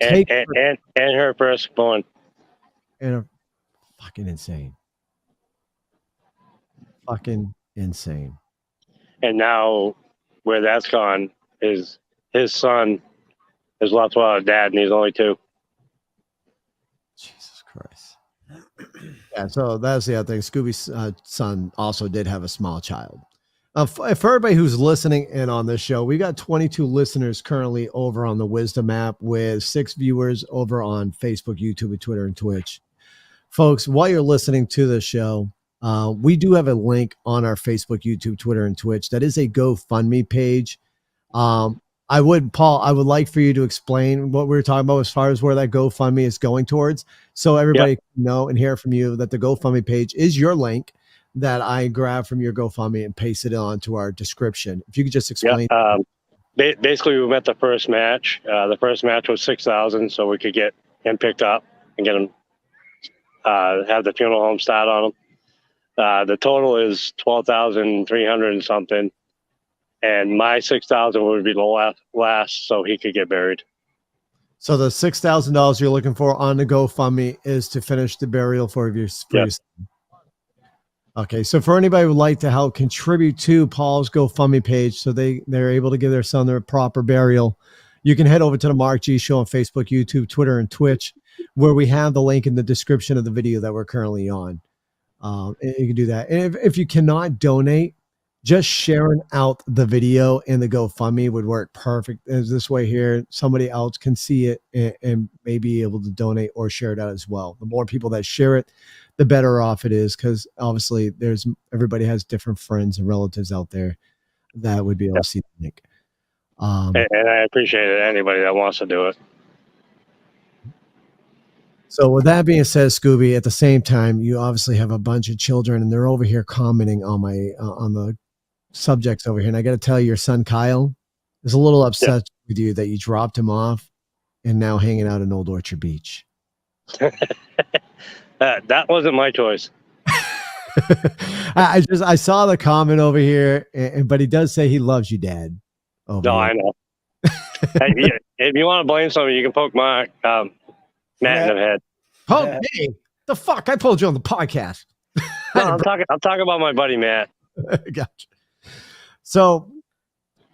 S9: and her firstborn.
S2: And fucking insane. Fucking insane.
S9: And now, where that's gone, is his son is left without a dad, and he's only 2.
S2: Jesus Christ. Yeah, so that's the other thing. Scooby's son also did have a small child. For everybody who's listening in on this show, we got 22 listeners currently over on the Wisdom app with 6 viewers over on Facebook, YouTube, Twitter, and Twitch. Folks, while you're listening to the show, we do have a link on our Facebook, YouTube, Twitter, and Twitch. That is a GoFundMe page. Paul, I would like for you to explain what we were talking about as far as where that GoFundMe is going towards, so everybody can know and hear from you that the GoFundMe page is your link that I grab from your GoFundMe and paste it onto our description. If you could just explain.
S9: Basically, we met the first match. The first match was 6,000, so we could get him picked up and get him have the funeral home start on him. The total is 12,300 and something. And my 6,000 would be the last, so he could get buried.
S2: So the $6,000 you're looking for on the GoFundMe is to finish the burial for your son. Okay, so for anybody who would like to help contribute to Paul's GoFundMe page so they're able to give their son their proper burial, you can head over to the Mark G Show on Facebook, YouTube, Twitter, and Twitch, where we have the link in the description of the video that we're currently on. You can do that. And if you cannot donate, just sharing out the video in the GoFundMe would work perfect. As this way here, somebody else can see it and may be able to donate or share it out as well. The more people that share it, the better off it is, because obviously everybody has different friends and relatives out there that would be able to see the link.
S9: And I appreciate it. Anybody that wants to do it.
S2: So with that being said, Scooby, at the same time, you obviously have a bunch of children and they're over here commenting on on the subjects over here. And I got to tell you, your son, Kyle, is a little upset with you that you dropped him off and now hanging out in Old Orchard Beach.
S9: That wasn't my choice.
S2: I saw the comment over here, but he does say he loves you, Dad.
S9: I know. If you want to blame somebody, you can poke Matt in the head.
S2: Oh, me? The fuck? I told you on the podcast.
S9: No, I'm talking about my buddy Matt.
S2: Gotcha. So,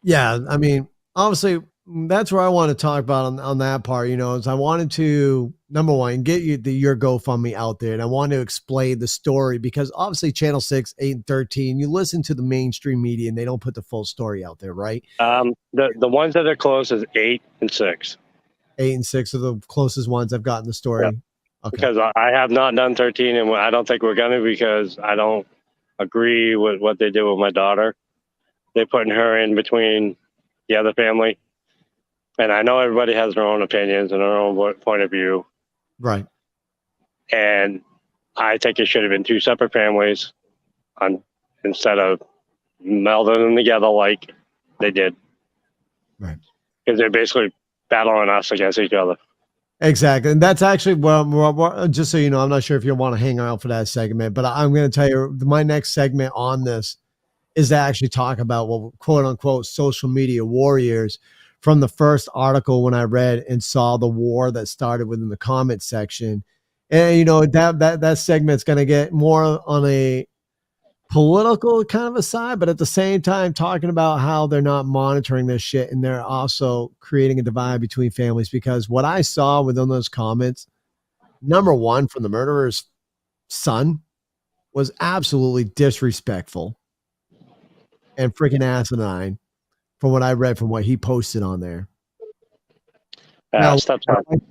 S2: yeah, I mean, obviously, that's where I want to talk about on that part. Is I wanted to, number one, get your GoFundMe out there, and I want to explain the story, because obviously Channel 6, 8, and 13, you listen to the mainstream media and they don't put the full story out there, right?
S9: The ones that are close is 8 and 6.
S2: 8 and 6 are the closest ones I've gotten the story.
S9: Yeah. Okay. Because I have not done 13, and I don't think we're going to, because I don't agree with what they did with my daughter. They're putting her in between the other family. And I know everybody has their own opinions and their own point of view.
S2: Right.
S9: And I think it should have been 2 separate families instead of melding them together like they did.
S2: Right.
S9: Because they're basically battling us against each other.
S2: Exactly. And that's actually, well, just so you know, I'm not sure if you want to hang out for that segment, but I'm going to tell you my next segment on this is to actually talk about quote unquote social media warriors from the first article when I read and saw the war that started within the comment section. And, that segment's going to get more on a political kind of a side, but at the same time talking about how they're not monitoring this shit, and they're also creating a divide between families, because what I saw within those comments, number one, from the murderer's son, was absolutely disrespectful and freaking asinine from what I read from what he posted on there. Now,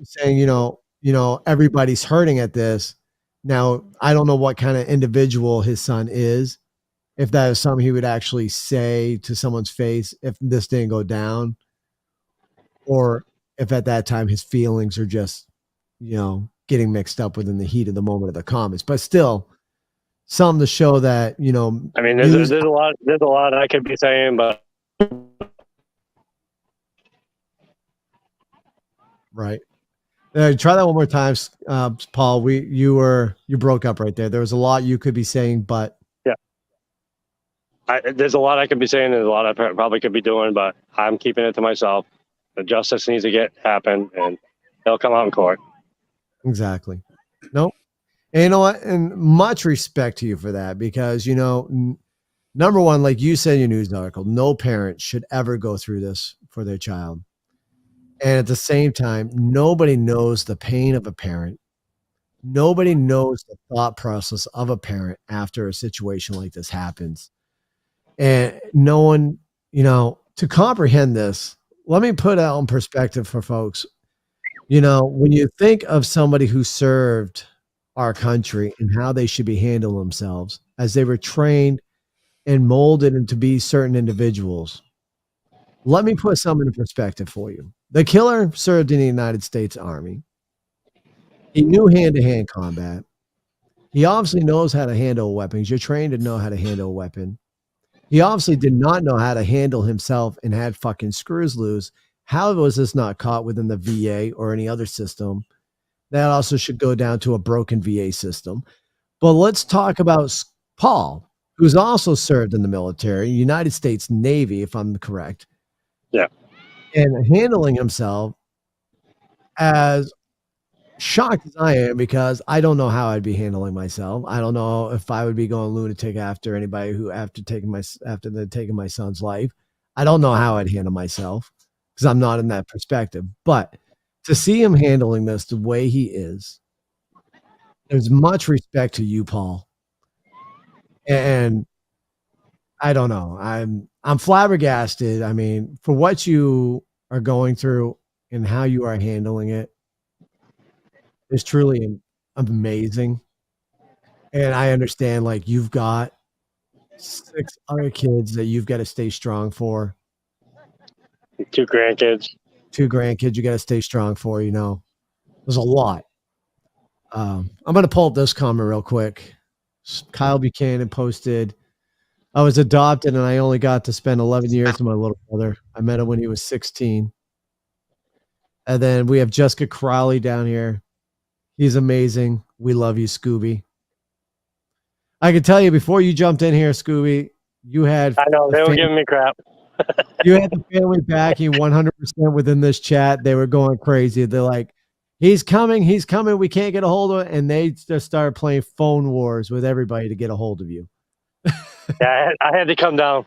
S2: saying, everybody's hurting at this. Now, I don't know what kind of individual his son is, if that is something he would actually say to someone's face if this didn't go down, or if at that time his feelings are just, getting mixed up within the heat of the moment of the comments. But still, something to show that,
S9: I mean, there's a lot I could be saying, but
S2: right. Try that one more time, Paul. You broke up right there. There was a lot you could be saying, but
S9: there's a lot I could be saying. There's a lot I probably could be doing, but I'm keeping it to myself. The justice needs to happen, and they'll come out in court.
S2: Exactly. Nope. And you know what? And much respect to you for that, because, number one, like you said in your news article, no parent should ever go through this for their child. And at the same time, nobody knows the pain of a parent Nobody knows the thought process of a parent after a situation like this happens. And no one, to comprehend this, let me put out in perspective for folks. When you think of somebody who served our country and how they should be handling themselves as they were trained and molded into be certain individuals, let me put some in perspective for you. The killer served in the United States Army. He knew hand-to-hand combat. He obviously knows how to handle weapons. You're trained to know how to handle a weapon. He obviously did not know how to handle himself and had fucking screws loose. How was this not caught within the VA or any other system? That also should go down to a broken VA system. But let's talk about Paul, who's also served in the military, United States Navy, if I'm correct.
S9: Yeah.
S2: And handling himself as shocked as I am, because I don't know how I'd be handling myself. I don't know if I would be going lunatic after anybody who after taking my son's life. I don't know how I'd handle myself because I'm not in that perspective. But to see him handling this the way he is, there's much respect to you, Paul. And I don't know. I'm flabbergasted. I mean, for what you are going through and how you are handling it is truly amazing. And I understand, like, you've got 6 other kids that you've got to stay strong for.
S9: 2 grandkids.
S2: 2 grandkids you got to stay strong for, There's a lot. I'm going to pull up this comment real quick. Kyle Buchanan posted, I was adopted and I only got to spend 11 years with my little brother. I met him when he was 16. And then we have Jessica Crowley down here. He's amazing. We love you, Scooby. I can tell you before you jumped in here, Scooby, you had...
S9: I know, they were giving me crap.
S2: You had the family backing 100% within this chat. They were going crazy. They're like, he's coming. We can't get a hold of it. And they just started playing phone wars with everybody to get a hold of you.
S9: Yeah, I had to come down.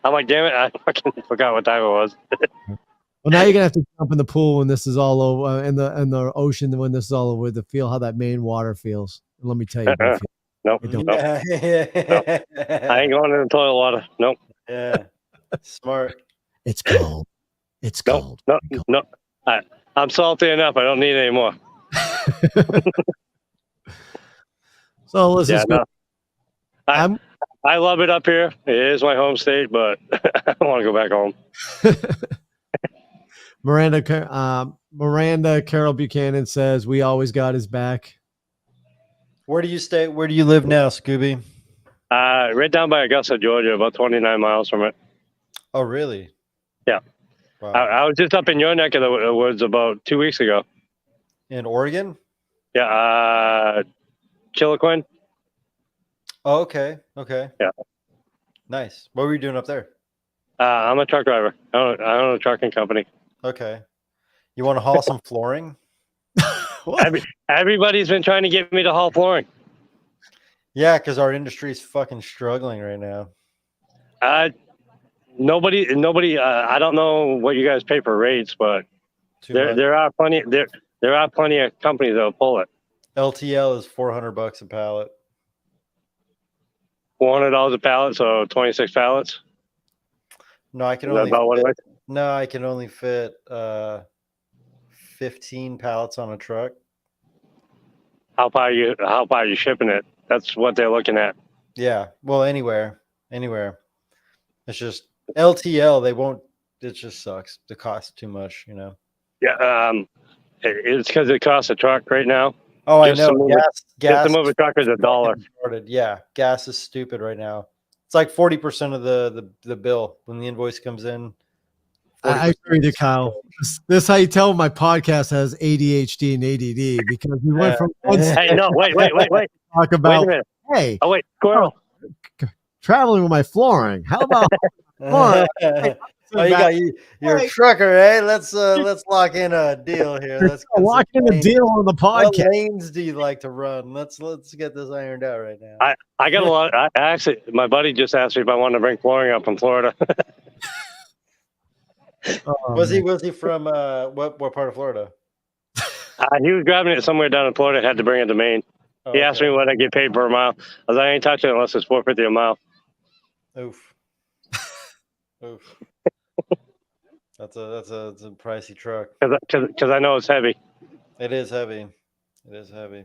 S9: I'm like, damn it, I fucking forgot what time it was.
S2: Well, now you're gonna have to jump in the pool when this is all over, in the ocean when this is all over, to feel how that Maine water feels. And let me tell you,
S9: Nope.
S2: Nope.
S9: Nope. I ain't going in the toilet water. Nope.
S3: Yeah. Smart.
S2: It's cold. It's cold.
S9: No. I'm salty enough. I don't need any more.
S2: So listen,
S9: I love it up here. It is my home state, but I want to go back home.
S2: Miranda Carol Buchanan says, we always got his back.
S3: Where do you stay? Where do you live now, Scooby?
S9: Right down by Augusta, Georgia, about 29 miles from it.
S3: Oh, really?
S9: Yeah.
S3: Wow.
S9: I was just up in your neck of the woods about 2 weeks ago.
S3: In Oregon?
S9: Yeah. Chiloquin.
S3: Oh, okay. Okay.
S9: Yeah.
S3: Nice. What were you doing up there?
S9: I'm a truck driver. I own a trucking company.
S3: Okay. You want to haul some flooring?
S9: Everybody's been trying to get me to haul flooring.
S3: Yeah, because our industry is fucking struggling right now.
S9: Nobody. I don't know what you guys pay for rates, but there are plenty of companies that will pull it.
S3: LTL is $400 a pallet.
S9: $400 a pallet, so 26 pallets.
S3: No, I can only fit 15 pallets on a truck.
S9: How far are you shipping it? That's what they're looking at.
S3: Yeah. Well, anywhere. It's just LTL. They won't. It just sucks. The cost too much.
S9: Yeah. It's because it costs a truck right now.
S3: Oh, I know. Gas
S9: to move a truck is $1.
S3: Yeah, gas is stupid right now. It's like 40% of the bill when the invoice comes in.
S2: I agree with you, Kyle. This is how you tell my podcast has ADHD and ADD, because we went from one
S9: Hey, no, wait.
S2: talk about,
S9: wait a minute.
S2: Hey,
S9: oh wait, squirrel.
S2: Traveling with my flooring. How about flooring?
S3: You're a trucker, eh? Let's lock in a deal here. Let's
S2: lock in a deal on the podcast.
S3: What lanes do you like to run? Let's get this ironed out right now.
S9: I got a lot. Actually, my buddy just asked me if I wanted to bring flooring up from Florida.
S3: Was he from what part of Florida?
S9: He was grabbing it somewhere down in Florida. Had to bring it to Maine. He asked me what I get paid per mile. I was like, I ain't touching it unless it's $4.50 a mile.
S3: Oof. Oof. That's a pricey truck.
S9: Because I know it's heavy.
S3: It is heavy. It is heavy.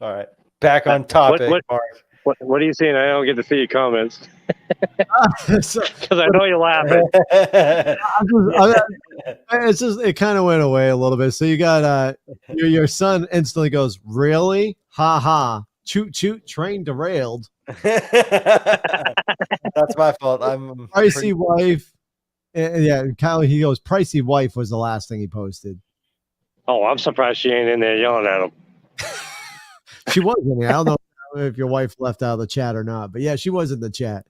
S3: All right, back on topic, Mark.
S9: What are you seeing? I don't get to see your comments because I know you're laughing.
S2: It's just it kind of went away a little bit. So you got your son instantly goes, "Really? Ha ha! Choot choot! Train derailed."
S3: That's my fault. I'm
S2: pricey wife. Yeah, Kyle. He goes, "Pricey wife" was the last thing he posted.
S9: Oh, I'm surprised she ain't in there yelling at him.
S2: She was in there. I don't know if your wife left out of the chat or not, but yeah, she was in the chat.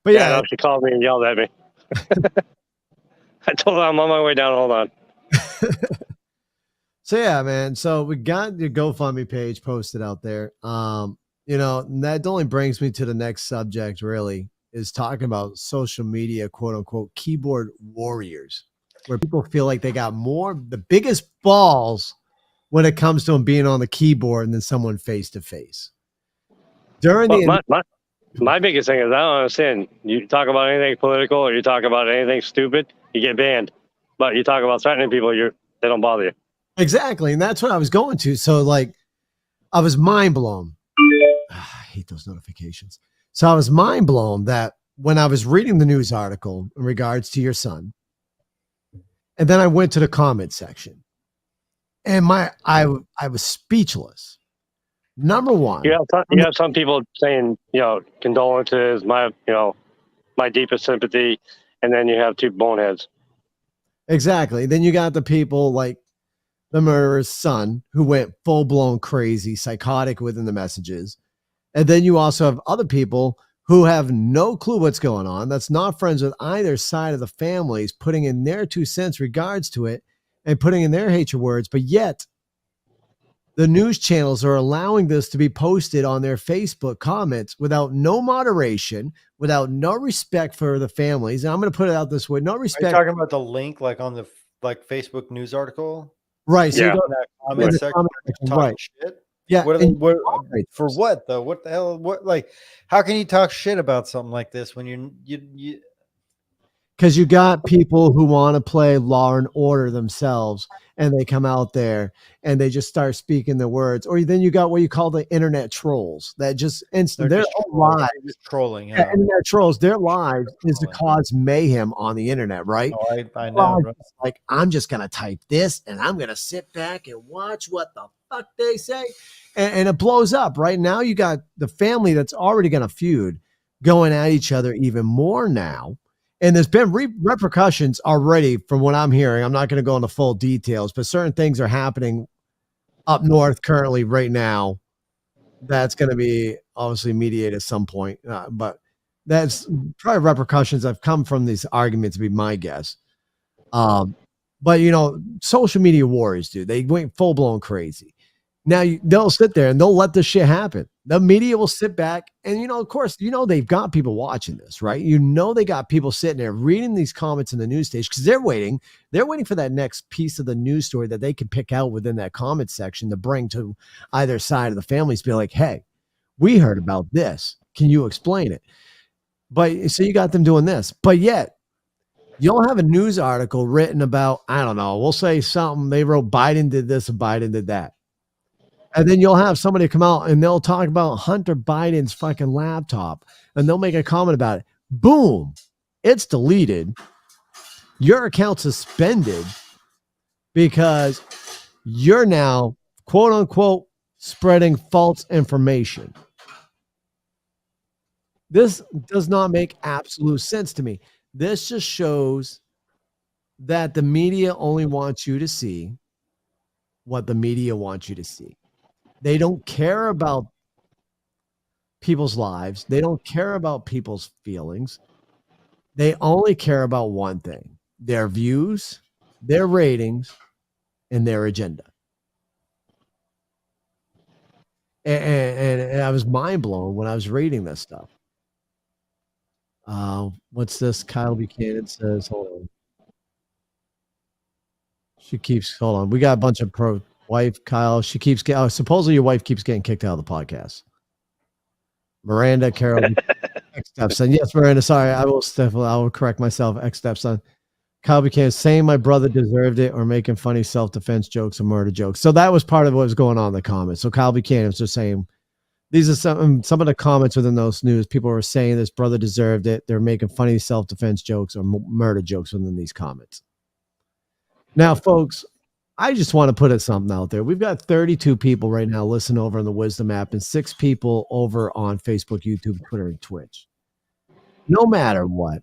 S2: But yeah,
S9: no, she called me and yelled at me. I told her I'm on my way down. Hold on.
S2: So yeah, man. So we got your GoFundMe page posted out there. That only brings me to the next subject. Really, is talking about social media, quote unquote, keyboard warriors, where people feel like they got the biggest balls when it comes to them being on the keyboard than someone face to face.
S9: My biggest thing is I don't understand. You talk about anything political or you talk about anything stupid, you get banned. But you talk about threatening people, they don't bother you.
S2: Exactly, and that's what I was going to. So I was mind blown. I hate those notifications. So I was mind blown that when I was reading the news article in regards to your son, and then I went to the comment section, and I was speechless. Number one,
S9: you have some people saying, condolences, my deepest sympathy, and then you have two boneheads.
S2: Exactly. Then you got the people like the murderer's son who went full blown crazy, psychotic within the messages. And then you also have other people who have no clue what's going on. That's not friends with either side of the families, putting in their 2 cents regards to it and putting in their hatred words. But yet the news channels are allowing this to be posted on their Facebook comments without no moderation, without no respect for the families. And I'm going to put it out this way. No respect.
S3: Are you talking about the link like on the Facebook news article?
S2: Right. So
S3: yeah.
S2: you go
S3: in that comment section, talking
S2: right.
S3: shit.
S2: Yeah.
S3: For what though? What the hell? How can you talk shit about something like this when you
S2: because you got people who want to play Law and Order themselves, and they come out there and they just start speaking the words. Or then you got what you call the internet trolls that just they're lives.
S3: Just trolling.
S2: Yeah, internet trolls. Their lives is to cause mayhem on the internet, right?
S3: Oh, I know. Right?
S2: Like, I'm just gonna type this, and I'm gonna sit back and watch what the fuck they say, and it blows up. Right now, you got the family that's already gonna feud going at each other even more now. And there's been repercussions already from what I'm hearing. I'm not going to go into full details, but certain things are happening up north currently right now. That's going to be obviously mediated at some point. But that's probably repercussions that have come from these arguments, to be my guess. But, social media warriors, dude, they went full blown crazy. Now they'll sit there and they'll let this shit happen. The media will sit back and, of course, they've got people watching this, right? They got people sitting there reading these comments in the news station because they're waiting for that next piece of the news story that they can pick out within that comment section to bring to either side of the families, be like, hey, we heard about this. Can you explain it? But so you got them doing this, but yet you'll have a news article written about, I don't know, we'll say something. They wrote Biden did this and Biden did that. And then you'll have somebody come out and they'll talk about Hunter Biden's fucking laptop and they'll make a comment about it. Boom. It's deleted. Your account suspended because you're now, quote unquote, spreading false information. This does not make absolute sense to me. This just shows that the media only wants you to see what the media wants you to see. They don't care about people's lives. They don't care about people's feelings. They only care about one thing: their views, their ratings, and their agenda. And I was mind blown when I was reading this stuff. What's this? Kyle Buchanan says, hold on. She keeps, hold on. We got a bunch of pro-wife, Kyle. She keeps getting, supposedly your wife keeps getting kicked out of the podcast. Miranda, Carol, ex-stepson. Yes, Miranda, sorry. I will correct myself, ex-stepson. Kyle Buchanan saying my brother deserved it or making funny self-defense jokes or murder jokes. So that was part of what was going on in the comments. So Kyle Buchanan was just saying, these are some of the comments within those news. People were saying this brother deserved it. They're making funny self-defense jokes or murder jokes within these comments. Now, folks, I just want to put something out there. We've got 32 people right now listening over on the Wisdom app and 6 people over on Facebook, YouTube, Twitter, and Twitch. No matter what,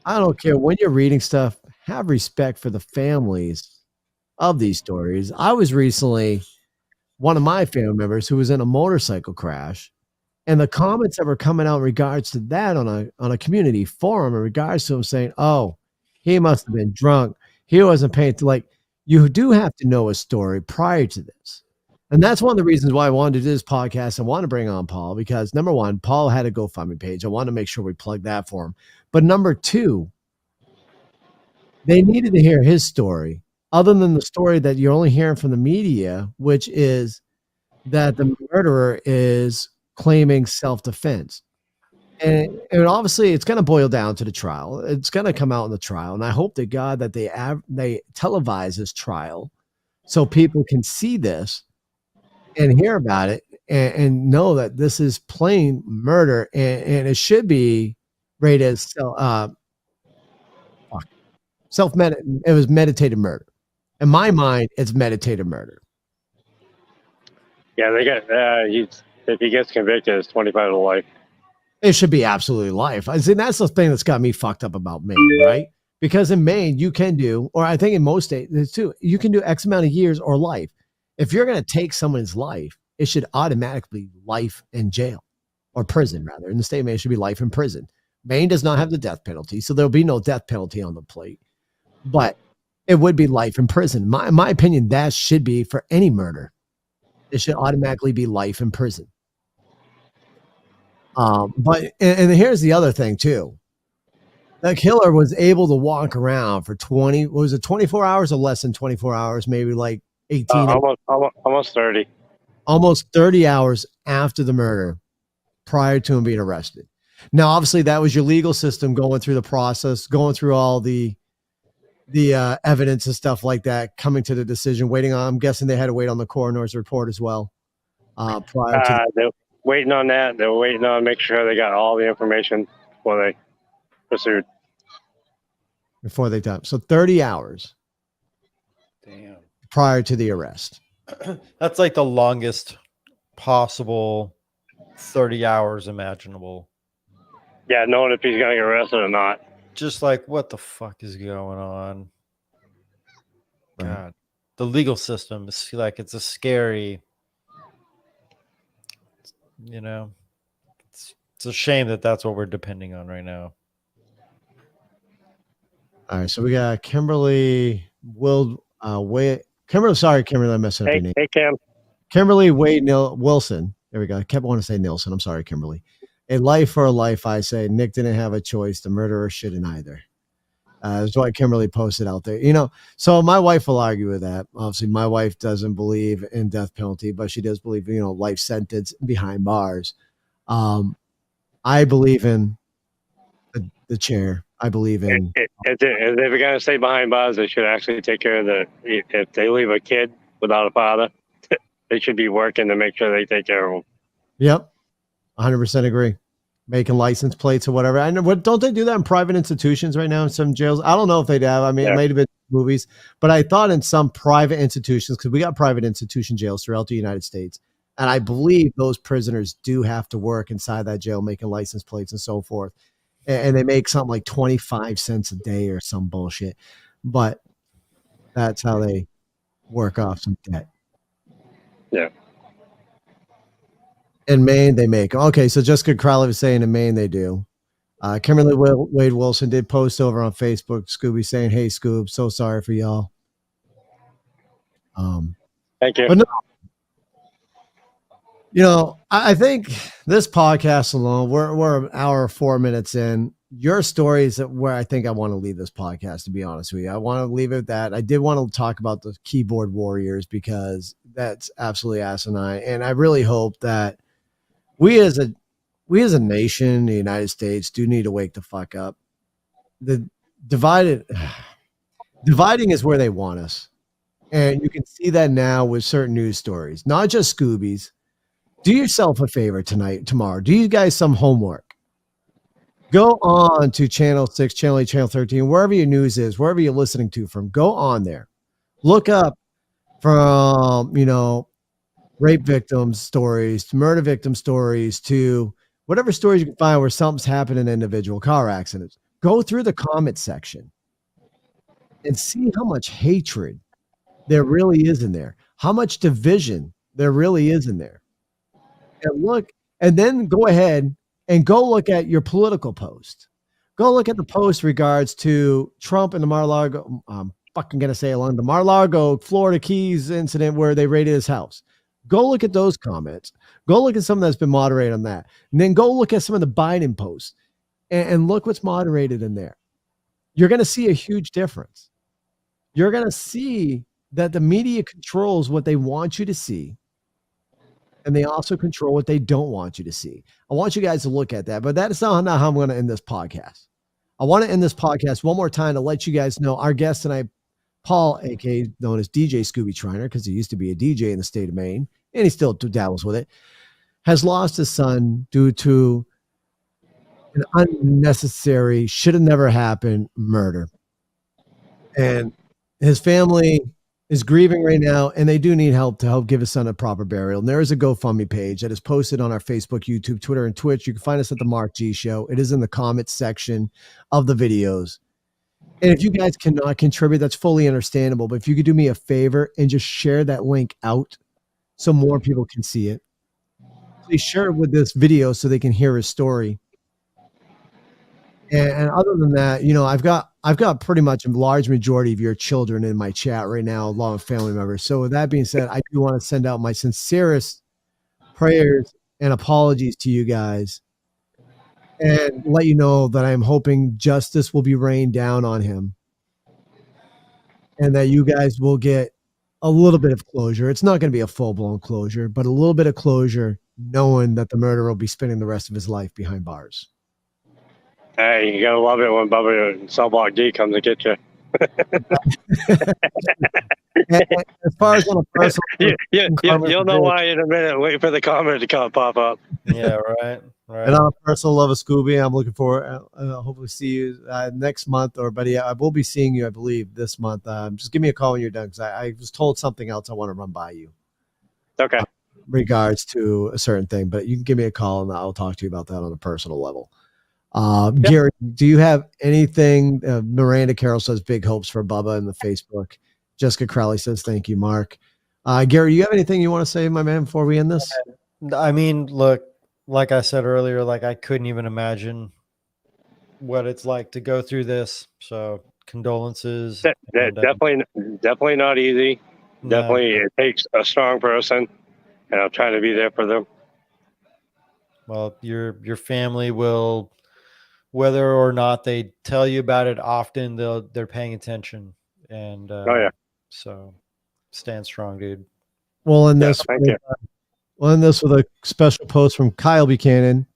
S2: I don't care when you're reading stuff, have respect for the families of these stories. I was recently one of my family members who was in a motorcycle crash, and the comments that were coming out in regards to that on a community forum in regards to him saying, oh, he must have been drunk. He wasn't paying to, like, you do have to know a story prior to this. And that's one of the reasons why I wanted to do this podcast. I want to bring on Paul because, number one, Paul had a GoFundMe page. I want to make sure we plug that for him. But number two, they needed to hear his story, other than the story that you're only hearing from the media, which is that the murderer is claiming self-defense. And obviously, it's going to boil down to the trial. It's going to come out in the trial. And I hope to God that they televise this trial so people can see this and hear about it and know that this is plain murder, and it should be rated as it was meditated murder. In my mind, it's meditated murder.
S9: Yeah, they got if he gets convicted, it's 25 to life.
S2: It should be absolutely life. I see, that's the thing that's got me fucked up about Maine, right? Because in Maine, you can do, or I think in most states too, you can do X amount of years or life. If you're going to take someone's life, it should automatically be life in jail or prison, rather. In the state of Maine, it should be life in prison. Maine does not have the death penalty, so there'll be no death penalty on the plate. But it would be life in prison. In my opinion, that should be for any murder. It should automatically be life in prison. But here's the other thing too. The killer was able to walk around for 24 hours or less than 24 hours, maybe like 18.
S9: Almost 30.
S2: Almost 30 hours after the murder, prior to him being arrested. Now, obviously, that was your legal system going through the process, going through all the evidence and stuff like that, coming to the decision, waiting on, I'm guessing they had to wait on the coroner's report as well. Prior to
S9: they're waiting on that. They were waiting on make sure they got all the information before they pursued.
S2: Before they done. So 30 hours.
S3: Damn.
S2: Prior to the arrest.
S3: That's like the longest possible 30 hours imaginable.
S9: Yeah, knowing if he's going to get arrested or not.
S3: Just like, what the fuck is going on? God, the legal system is like, it's a scary, it's a shame that that's what we're depending on right now.
S2: All right, so we got Kimberly Kimberly, I'm messing up your name.
S9: Hey, Kim.
S2: Kimberly Wade Wilson. There we go. I kept wanting to say Nilsson. I'm sorry, Kimberly. A life for a life, I say. Nick didn't have a choice. The murderer shouldn't either. That's what Kimberly posted out there. So my wife will argue with that. Obviously, my wife doesn't believe in death penalty, but she does believe, life sentence behind bars. I believe in the chair. I believe in.
S9: If they're going to stay behind bars, they should actually take care of if they leave a kid without a father, they should be working to make sure they take care of them.
S2: Yep. 100% agree. Making license plates or whatever. I know. Don't they do that in private institutions right now in some jails? I don't know if they have. I mean, It might have been movies, but I thought in some private institutions, because we got private institution jails throughout the United States, and I believe those prisoners do have to work inside that jail making license plates and so forth. And they make something like 25 cents a day or some bullshit. But that's how they work off some debt.
S9: Yeah.
S2: In Maine, they make. Okay, so Jessica Crowley was saying in Maine they do. Kimberly Wade Wilson did post over on Facebook, Scooby, saying, hey, Scoob, so sorry for y'all.
S9: Thank you.
S2: But no, I think this podcast alone, we're an hour, 4 minutes in. your story is where I think I want to leave this podcast, to be honest with you. I want to leave it at that. I did want to talk about the keyboard warriors because that's absolutely asinine. And I really hope that we as a nation, the United States, do need to wake the fuck up. The dividing is where they want us. And you can see that now with certain news stories, not just Scoobies. Do yourself a favor tomorrow. Do you guys some homework. Go on to Channel 6, Channel 8, Channel 13, wherever your news is, wherever you're listening to from. Go on there. Look up from, rape victims stories to murder victim stories to whatever stories you can find where something's happened in individual car accidents. Go through the comment section and see how much hatred there really is in there, how much division there really is in there. And look, and then go ahead and go look at your political post. Go look at the post regards to Trump and the Mar-a-Lago, I'm fucking going to say along the Mar-a-Lago, Florida Keys incident where they raided his house. Go look at those comments. Go look at something that's been moderated on that. And then go look at some of the Biden posts and look what's moderated in there. You're going to see a huge difference. You're going to see that the media controls what they want you to see. And they also control what they don't want you to see. I want you guys to look at that, but that's not how I'm going to end this podcast. I want to end this podcast one more time to let you guys know our guest tonight, Paul, aka known as DJ Scooby Triner, because he used to be a DJ in the state of Maine, and he still dabbles with it, has lost his son due to an unnecessary, should have never happened murder. And his family is grieving right now, and they do need help to help give his son a proper burial. And there is a GoFundMe page that is posted on our Facebook, YouTube, Twitter, and Twitch. You can find us at The Mark G Show. It is in the comments section of the videos. And if you guys cannot contribute, that's fully understandable. But if you could do me a favor and just share that link out so more people can see it. Please share it with this video so they can hear his story. And other than that, I've got pretty much a large majority of your children in my chat right now, along with family members. So with that being said, I do want to send out my sincerest prayers and apologies to you guys and let you know that I'm hoping justice will be rained down on him and that you guys will get a little bit of closure. It's not going to be a full-blown closure, but a little bit of closure knowing that the murderer will be spending the rest of his life behind bars.
S9: Hey, you gotta love it when Bubba and Cell Block D comes to get you.
S2: As far as on a personal,
S9: you'll know why in a minute. Wait for the comment to pop up.
S3: Yeah, right.
S2: And on a personal level, Scooby, I'm looking forward. Hopefully, see you next month, but I will be seeing you, I believe, this month. Just give me a call when you're done, because I was told something else I want to run by you.
S9: Okay.
S2: Regards to a certain thing, but you can give me a call and I'll talk to you about that on a personal level. Gary, do you have anything? Miranda Carroll says big hopes for Bubba in the Facebook. Jessica Crowley says thank you, Mark. Gary, you have anything you want to say, my man, before we end this?
S3: I mean, look, like I said earlier, like I couldn't even imagine what it's like to go through this. So condolences.
S9: Definitely not easy.
S3: No.
S9: Definitely, it takes a strong person, and I'm trying to be there for them.
S3: Well, your family will, whether or not they tell you about it often, they're paying attention. And so stand strong, dude.
S2: Well, in this,
S9: thank you.
S2: We'll end this with a special post from Kyle Buchanan.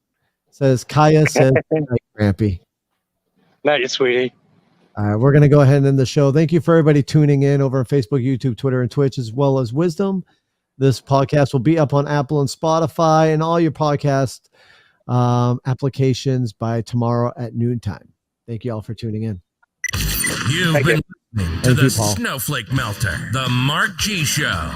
S2: It says, Kaya says, "Night, Grampy."
S9: Night, sweetie.
S2: All right, we're going to go ahead and end the show. Thank you for everybody tuning in over on Facebook, YouTube, Twitter, and Twitch, as well as Wisdom. This podcast will be up on Apple and Spotify and all your podcast applications by tomorrow at noontime. Thank you all for tuning in.
S4: You've been listening to the Snowflake Melter, the Mark G Show.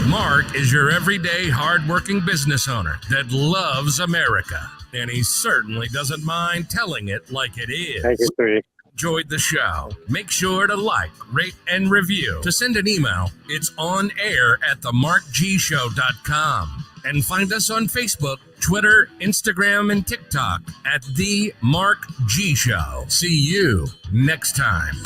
S4: Mark is your everyday hardworking business owner that loves America, and he certainly doesn't mind telling it like it is.
S9: Thank you, sweetie.
S4: Enjoyed the show. Make sure to like, rate, and review. To send an email, it's on air at themarkgshow.com. And find us on Facebook, Twitter, Instagram, and TikTok at The Mark G Show. See you next time.